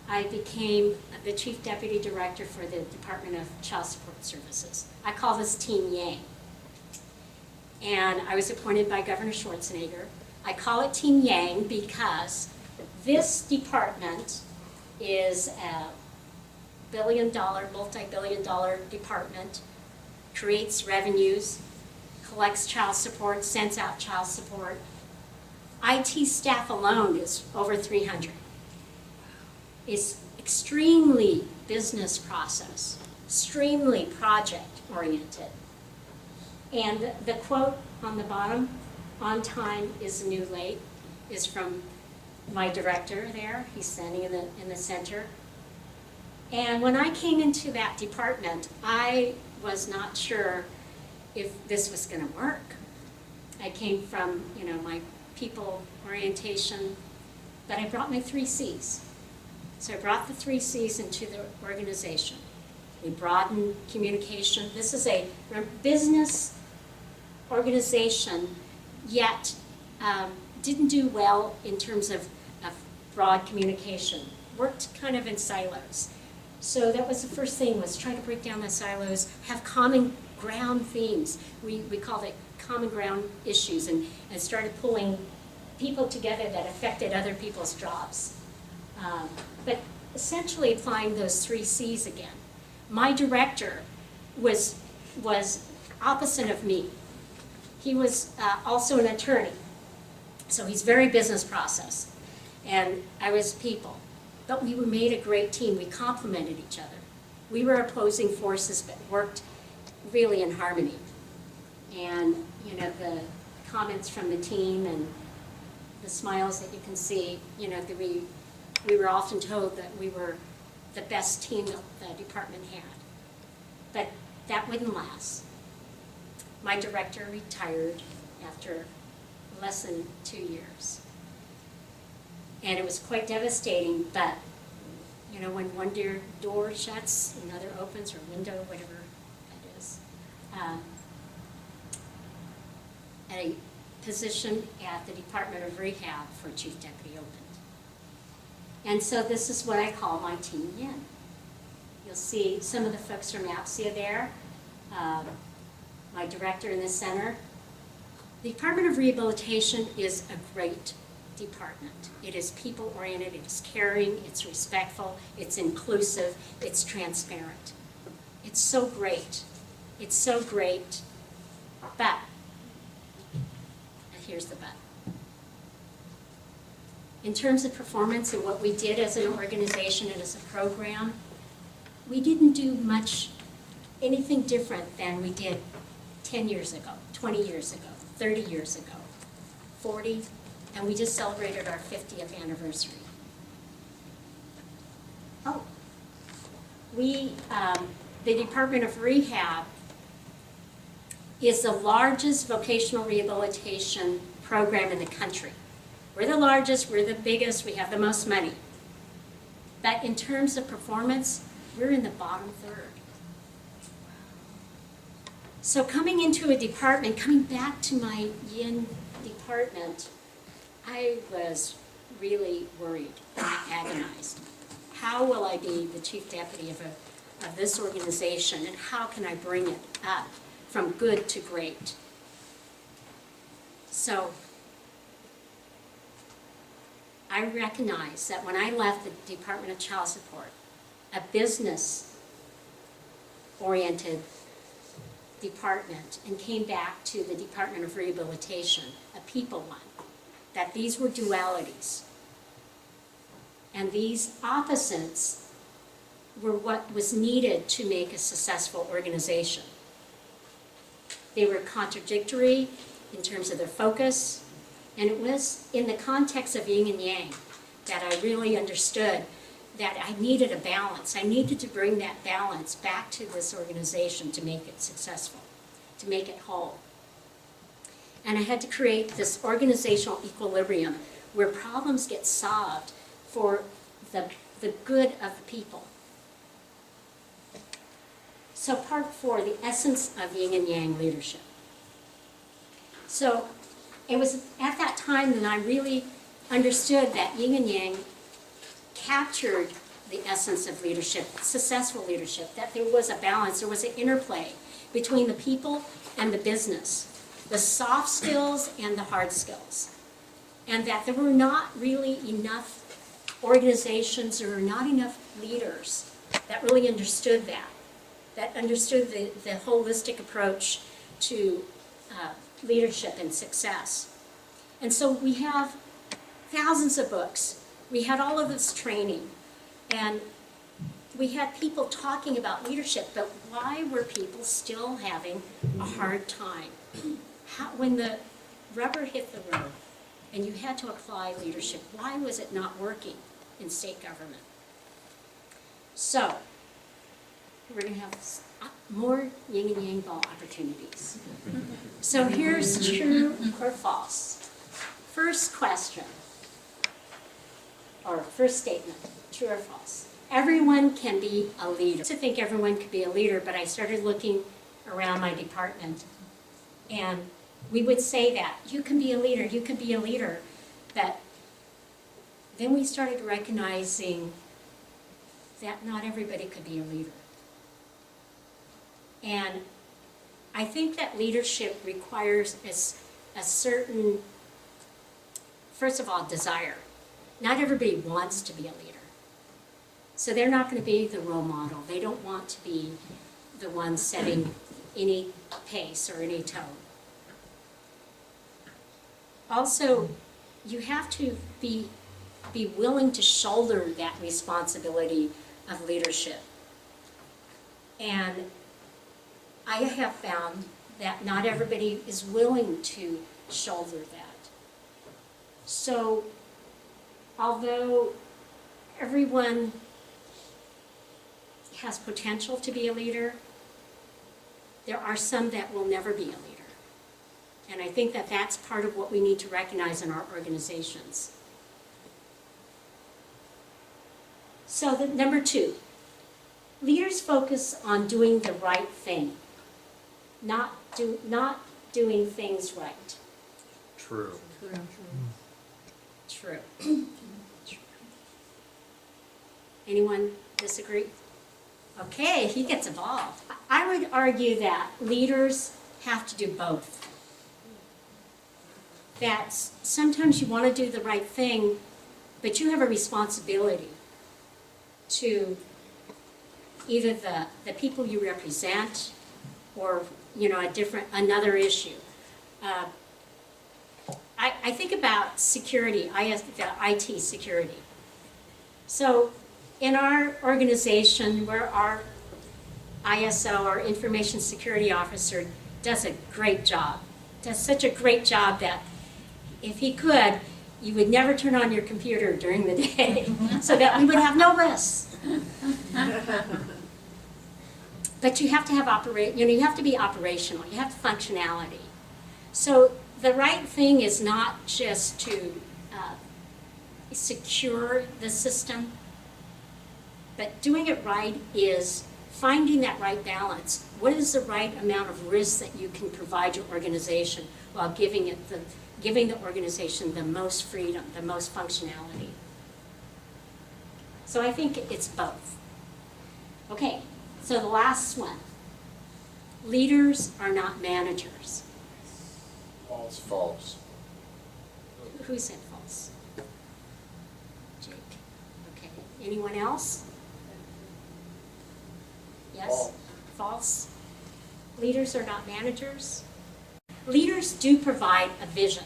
I became the Chief Deputy Director for the Department of Child Support Services. I call this Team Yang. And I was appointed by Governor Schwarzenegger. I call it Team Yang because this department is a multi-billion-dollar department, creates revenues, collects child support, sends out child support. IT staff alone is over 300. It's extremely business process, extremely project-oriented. And the quote on the bottom, "On time is the new late," is from my director there, he's standing in the center. And when I came into that department, I was not sure if this was going to work. I came from, my people orientation, but I brought my 3 C's. So I brought the 3 C's into the organization. We broadened communication. This is a business organization, yet didn't do well in terms of broad communication. Worked kind of in silos. So that was the first thing, was try to break down the silos, have common ground themes. We called it common ground issues, and started pulling people together that affected other people's jobs. But essentially applying those 3 C's again. My director was opposite of me. He was also an attorney, so he's very business process, and I was people. But we made a great team. We complemented each other. We were opposing forces, but worked really in harmony. And the comments from the team and the smiles that you can see, that we were often told that we were the best team that the department had. But that wouldn't last. My director retired after less than 2 years. And it was quite devastating, but when one door shuts, another opens, or window, whatever that is. A position at the Department of Rehab for Chief Deputy opened. And so this is what I call my Team Yin. You'll see some of the folks from APSIA there, my director in the center. The Department of Rehabilitation is a great department. It is people-oriented, it is caring, it's respectful, it's inclusive, it's transparent. It's so great. It's so great. But, and here's the but. In terms of performance and what we did as an organization and as a program, we didn't do anything different than we did 10 years ago, 20 years ago, 30 years ago, 40, and we just celebrated our 50th anniversary. Oh, the Department of Rehab is the largest vocational rehabilitation program in the country. We're the largest, we're the biggest, we have the most money. But in terms of performance, we're in the bottom third. So coming into a department, coming back to my Yin department, I was really worried and agonized. How will I be the chief deputy of this organization, and how can I bring it up from good to great? So I recognize that when I left the Department of Child Support, a business-oriented department, and came back to the Department of Rehabilitation, a people one, that these were dualities. And these opposites were what was needed to make a successful organization. They were contradictory in terms of their focus, and it was in the context of yin and yang that I really understood that I needed a balance. I needed to bring that balance back to this organization to make it successful, to make it whole. And I had to create this organizational equilibrium where problems get solved for the good of the people. So part 4, the essence of Yin and Yang leadership. So it was at that time that I really understood that Yin and Yang captured the essence of leadership, successful leadership, that there was a balance, there was an interplay between the people and the business, the soft skills and the hard skills, and that there were not really enough organizations, there were not enough leaders that really understood that understood the holistic approach to leadership and success. And so we have thousands of books. We had all of this training, and we had people talking about leadership, but why were people still having a hard time? When the rubber hit the road, and you had to apply leadership. Why was it not working in state government? So, we're going to have more yin and yang ball opportunities. So here's true or false. First question, or first statement, true or false. Everyone can be a leader. I used to think everyone could be a leader, but I started looking around my department, and we would say that, you can be a leader, you can be a leader. But then we started recognizing that not everybody could be a leader. And I think that leadership requires a certain, first of all, desire. Not everybody wants to be a leader. So they're not going to be the role model. They don't want to be the one setting any pace or any tone. Also, you have to be willing to shoulder that responsibility of leadership. And I have found that not everybody is willing to shoulder that. So, although everyone has potential to be a leader, there are some that will never be a leader. And I think that that's part of what we need to recognize in our organizations. So number 2, leaders focus on doing the right thing, not doing things right. True. True. Anyone disagree? Okay, he gets involved. I would argue that leaders have to do both. That sometimes you want to do the right thing, but you have a responsibility to either the people you represent or, another issue. I think about security, the IT security. So in our organization, where our ISO, our Information Security Officer, does a great job. Does such a great job that if he could, you would never turn on your computer during the day so that we would have no risks. But you have to have you have to be operational. You have functionality. So the right thing is not just to secure the system, but doing it right is finding that right balance. What is the right amount of risk that you can provide your organization while giving the organization the most freedom, the most functionality? So I think it's both. Okay, so the last one. Leaders are not managers. False. Who said false? Jake. Okay. Anyone else? Yes? False. Leaders are not managers. Leaders do provide a vision.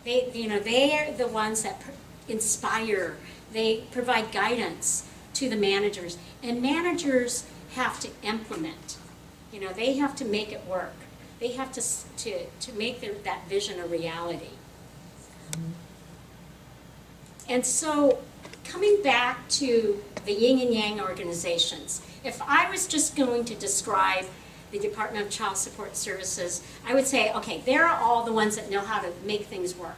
They are the ones that inspire. They provide guidance to the managers, and managers have to implement. They have to make it work. They have to make that vision a reality. And so, coming back to the Yin and Yang organizations, if I was just going to describe the Department of Child Support Services, I would say, okay, they're all the ones that know how to make things work.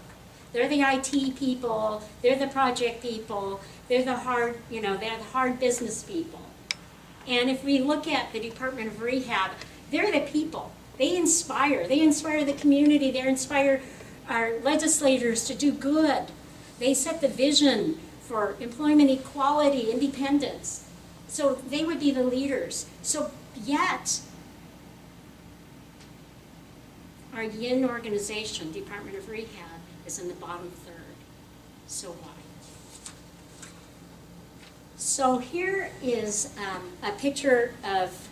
They're the IT people, they're the project people, they're the hard business people. And if we look at the Department of Rehab, they're the people. They inspire the community, they inspire our legislators to do good. They set the vision for employment equality, independence. So they would be the leaders. So yet, our Yin organization, Department of Rehab, is in the bottom third. So why? So here is a picture of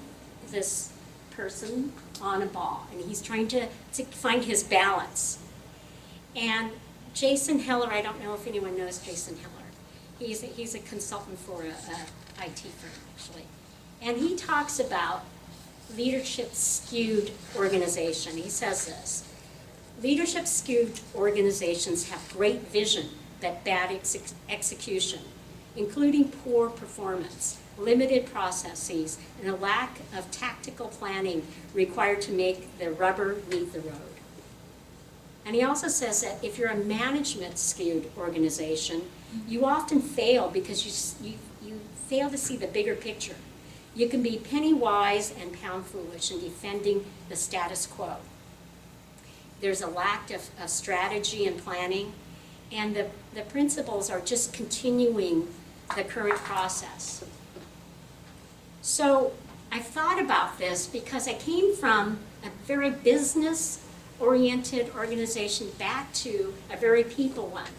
this person on a ball, and he's trying to find his balance. And Jason Heller, I don't know if anyone knows Jason Heller. He's a consultant for a IT firm, actually. And he talks about leadership skewed organization. He says this: Leadership skewed organizations have great vision but bad execution, including poor performance, limited processes, and a lack of tactical planning required to make the rubber meet the road. And he also says that if you're a management skewed organization, you often fail because you fail to see the bigger picture. You can be penny wise and pound foolish in defending the status quo. There's a lack of strategy and planning, and the principals are just continuing the current process. So I thought about this because I came from a very business-oriented organization back to a very people one.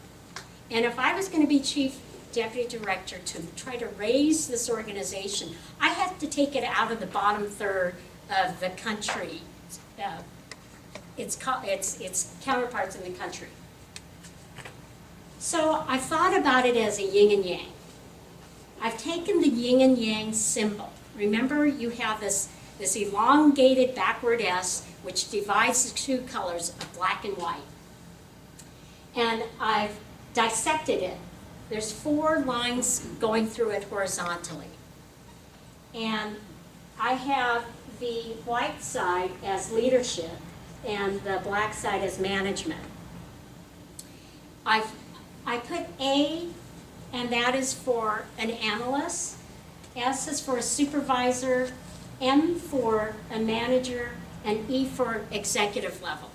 And if I was going to be chief deputy director to try to raise this organization, I had to take it out of the bottom third of the country, its counterparts in the country. So I thought about it as a yin and yang. I've taken the yin and yang symbol. Remember, you have this elongated backward S, which divides the two colors of black and white. And I've dissected it. There's 4 lines going through it horizontally. And I have the white side as leadership and the black side as management. I put A, and that is for an analyst. S is for a supervisor, M for a manager, and E for executive level.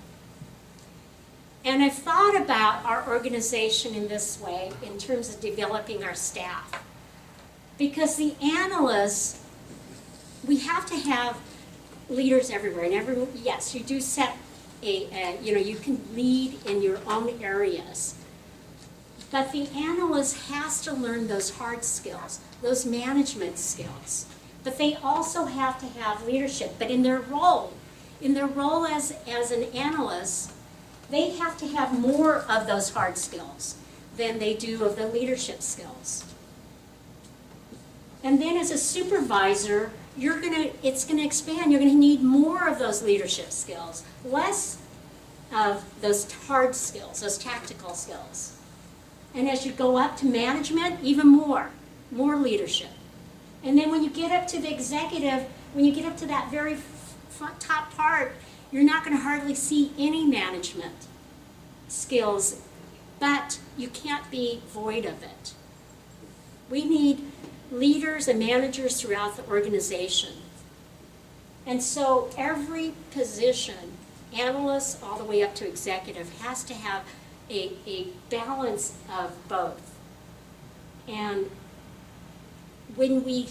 And I've thought about our organization in this way in terms of developing our staff. Because the analysts, we have to have leaders everywhere. And yes, you do set you can lead in your own areas. But the analyst has to learn those hard skills, those management skills. But they also have to have leadership. But in their role as an analyst, they have to have more of those hard skills than they do of the leadership skills. And then as a supervisor, it's gonna expand. You're gonna need more of those leadership skills, less of those hard skills, those tactical skills. And as you go up to management, even more leadership. And then when you get up to the executive, when you get up to that very top part, you're not going to hardly see any management skills, but you can't be void of it. We need leaders and managers throughout the organization. And so every position, analyst all the way up to executive, has to have a balance of both. And when we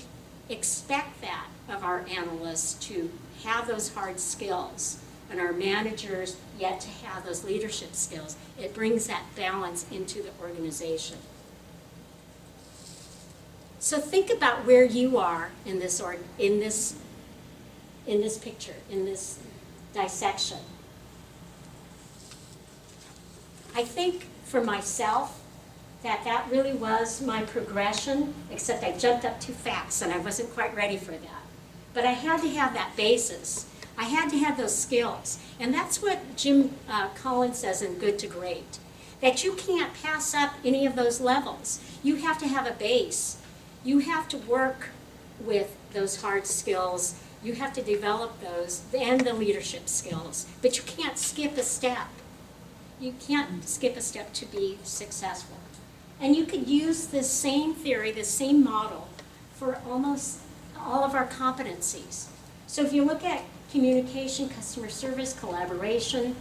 expect that of our analysts to have those hard skills, and our managers yet to have those leadership skills, it brings that balance into the organization. So think about where you are in this picture, in this dissection. I think for myself that really was my progression, except I jumped up too fast and I wasn't quite ready for that. But I had to have that basis. I had to have those skills. And that's what Jim Collins says in Good to Great, that you can't pass up any of those levels. You have to have a base. You have to work with those hard skills. You have to develop those and the leadership skills. But you can't skip a step. You can't skip a step to be successful. And you could use this same theory, this same model, for almost all of our competencies. So if you look at communication, customer service, collaboration,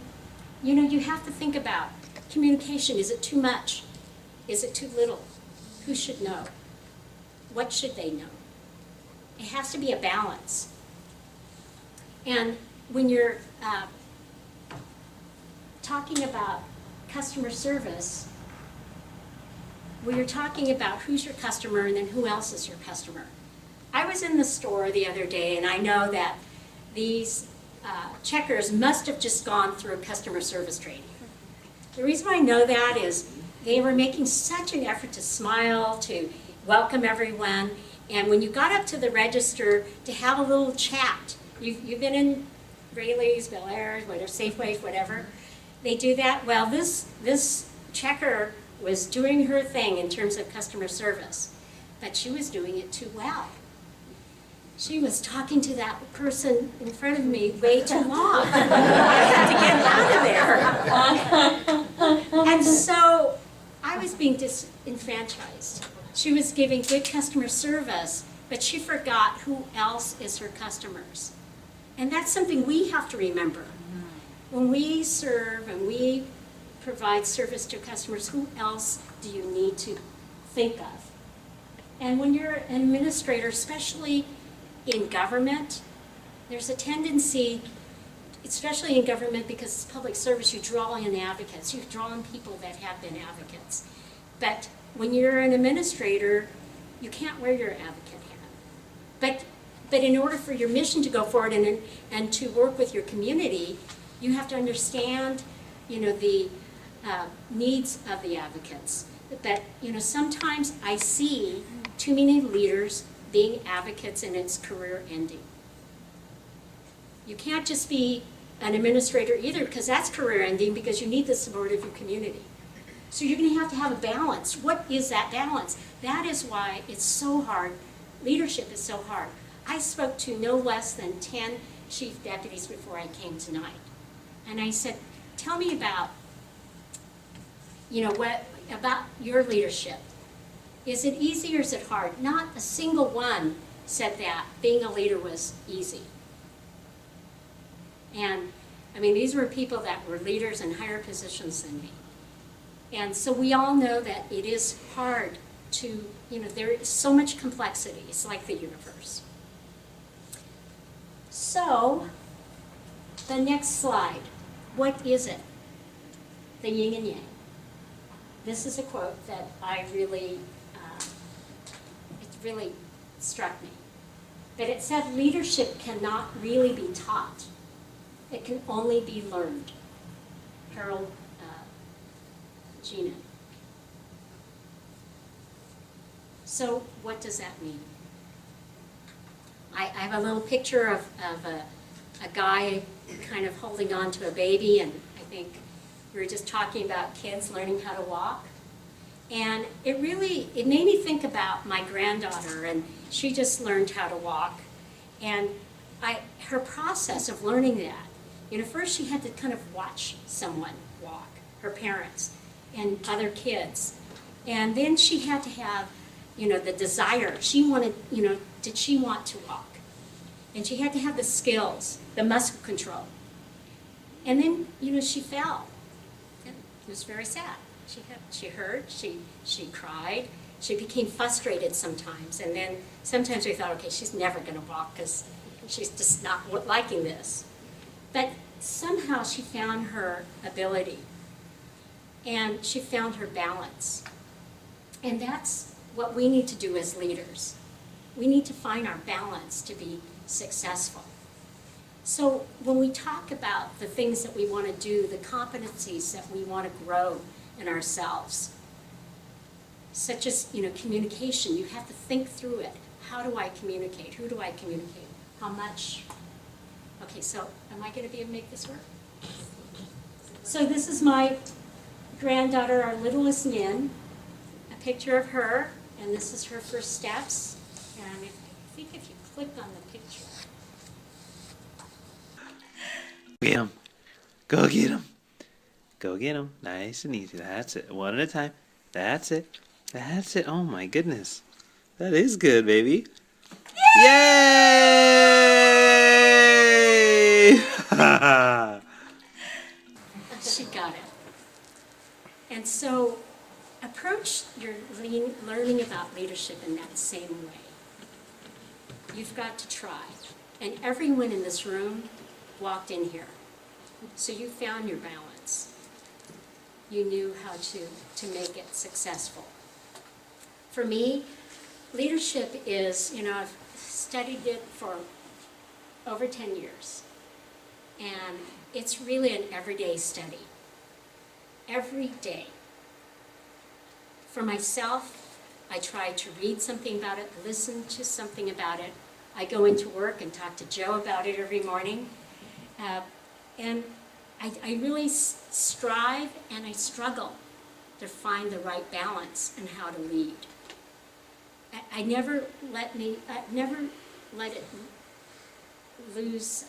you have to think about communication. Is it too much? Is it too little? Who should know? What should they know? It has to be a balance. And when you're talking about customer service, well, you're talking about who's your customer and then who else is your customer. I was in the store the other day, and I know that these checkers must have just gone through customer service training. The reason why I know that is they were making such an effort to smile, to welcome everyone, and when you got up to the register to have a little chat, you've been in Rayleigh's, Bel Air, whatever, Safeway, whatever, They do that. Well, this checker was doing her thing in terms of customer service, but she was doing it too well. She was talking to that person in front of me way too long. I had to get out of there. And so I was being disenfranchised. She was giving good customer service, but she forgot who else is her customers. And that's something we have to remember. When we serve and we provide service to customers, who else do you need to think of? And when you're an administrator, especially in government, there's a tendency, especially in government because it's public service, you draw in advocates, you draw in people that have been advocates. But when you're an administrator, you can't wear your advocate hat. But in order for your mission to go forward and to work with your community, you have to understand, the needs of the advocates. But, sometimes I see too many leaders being advocates and it's career ending. You can't just be an administrator either because that's career ending because you need the support of your community. So you're going to have a balance. What is that balance? That is why it's so hard. Leadership is so hard. I spoke to no less than 10 chief deputies before I came tonight. And I said, tell me about, about your leadership. Is it easy or is it hard? Not a single one said that being a leader was easy. And, these were people that were leaders in higher positions than me. And so we all know that it is hard to, there is so much complexity. It's like the universe. So, the next slide. What is it? The yin and yang. This is a quote that I really, it really struck me. But it said leadership cannot really be taught. It can only be learned. Harold Juney. So what does that mean? I have a little picture of a guy kind of holding on to a baby, and I think we were just talking about kids learning how to walk. And it made me think about my granddaughter, and she just learned how to walk. And her process of learning that, first she had to kind of watch someone walk, her parents and other kids. And then she had to have, the desire. She wanted, did she want to walk? And she had to have the skills, the muscle control. And then, she fell. And it was very sad. She hurt, she cried, she became frustrated sometimes. And then sometimes we thought, okay, she's never going to walk because she's just not liking this. But somehow she found her ability. And she found her balance. And that's what we need to do as leaders. We need to find our balance to be successful. So when we talk about the things that we want to do, the competencies that we want to grow in ourselves, such as, communication, you have to think through it. How do I communicate? Who do I communicate? How much? Okay, so am I going to be able to make this work? So this is my granddaughter, our littlest Yin, a picture of her, and this is her first steps. And I think if you click on the picture. Get him. Go get him. Go get him. Nice and easy. That's it. One at a time. That's it. That's it. Oh my goodness. That is good, baby. Yay! She got it. And so approach your learning about leadership in that same way. You've got to try. And everyone in this room walked in here. So you found your balance. You knew how to make it successful. For me, leadership is, I've studied it for over 10 years. And it's really an everyday study. Every day. For myself, I try to read something about it, listen to something about it. I go into work and talk to Joe about it every morning. And I really strive and I struggle to find the right balance in how to lead. I never let it lose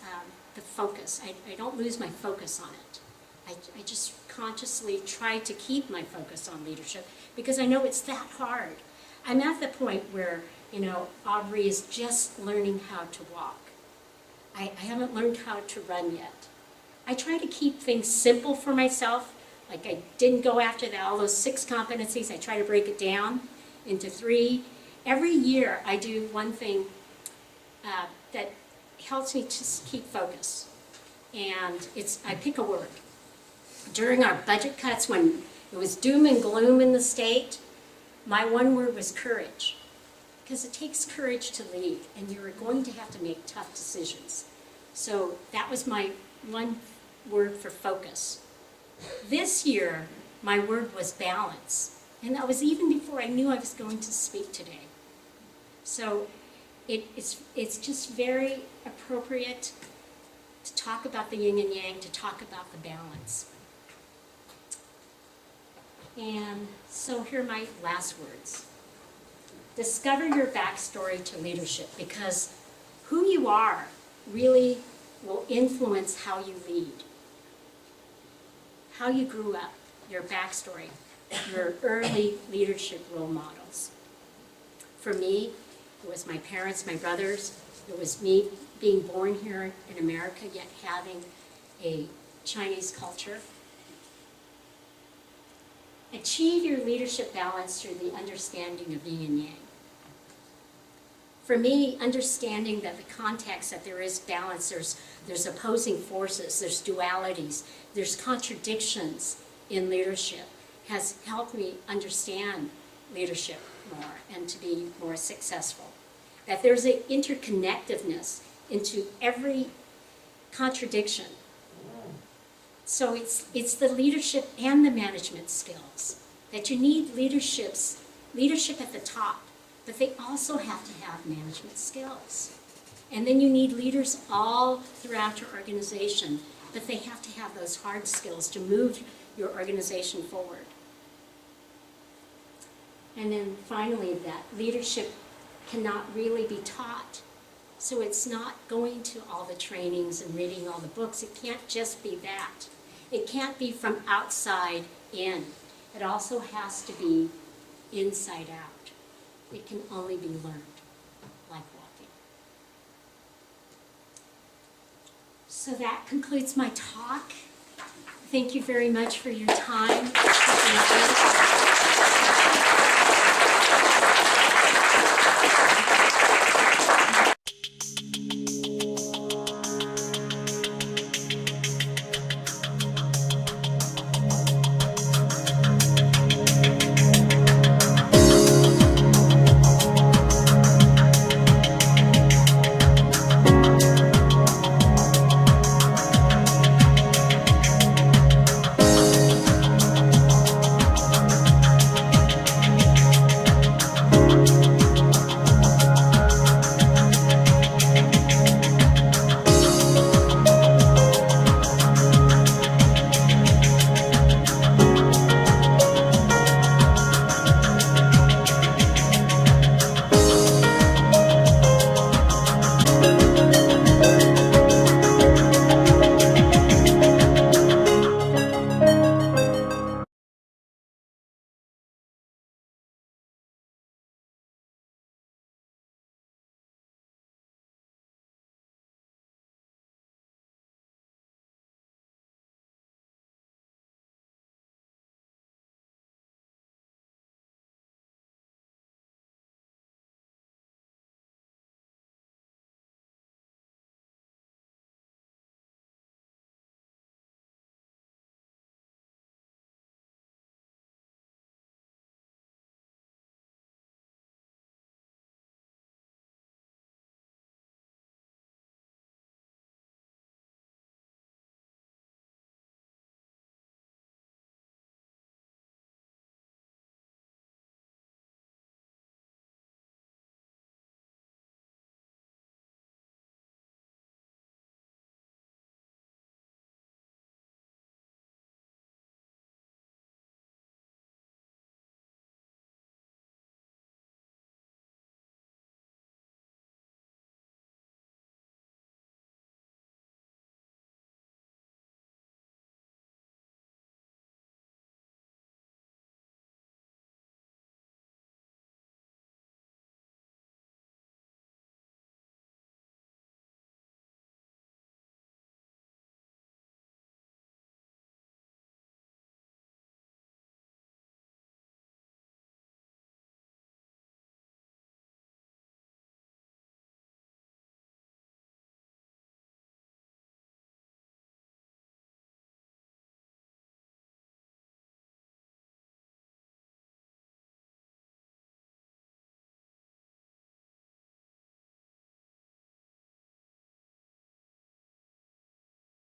the focus. I don't lose my focus on it. I just consciously try to keep my focus on leadership because I know it's that hard. I'm at the point where, Aubrey is just learning how to walk. I haven't learned how to run yet. I try to keep things simple for myself. Like I didn't go after all those 6 competencies. I try to break it down into 3. Every year I do one thing that helps me just keep focus. And I pick a word. During our budget cuts, when it was doom and gloom in the state, my one word was courage. Because it takes courage to lead, and you're going to have to make tough decisions. So that was my one word for focus. This year, my word was balance. And that was even before I knew I was going to speak today. So it's just very appropriate to talk about the yin and yang, to talk about the balance. And so here are my last words. Discover your backstory to leadership, because who you are really will influence how you lead. How you grew up, your backstory, your early leadership role models. For me, it was my parents, my brothers. It was me being born here in America, yet having a Chinese culture. Achieve your leadership balance through the understanding of yin and yang. For me, understanding that the context that there is balance, there's opposing forces, there's dualities, there's contradictions in leadership, has helped me understand leadership more and to be more successful. That there's an interconnectedness into every contradiction. So it's the leadership and the management skills. That you need leadership at the top, but they also have to have management skills. And then you need leaders all throughout your organization, but they have to have those hard skills to move your organization forward. And then finally, that leadership cannot really be taught. So it's not going to all the trainings and reading all the books. It can't just be that. It can't be from outside in. It also has to be inside out. It can only be learned, like walking. So that concludes my talk. Thank you very much for your time.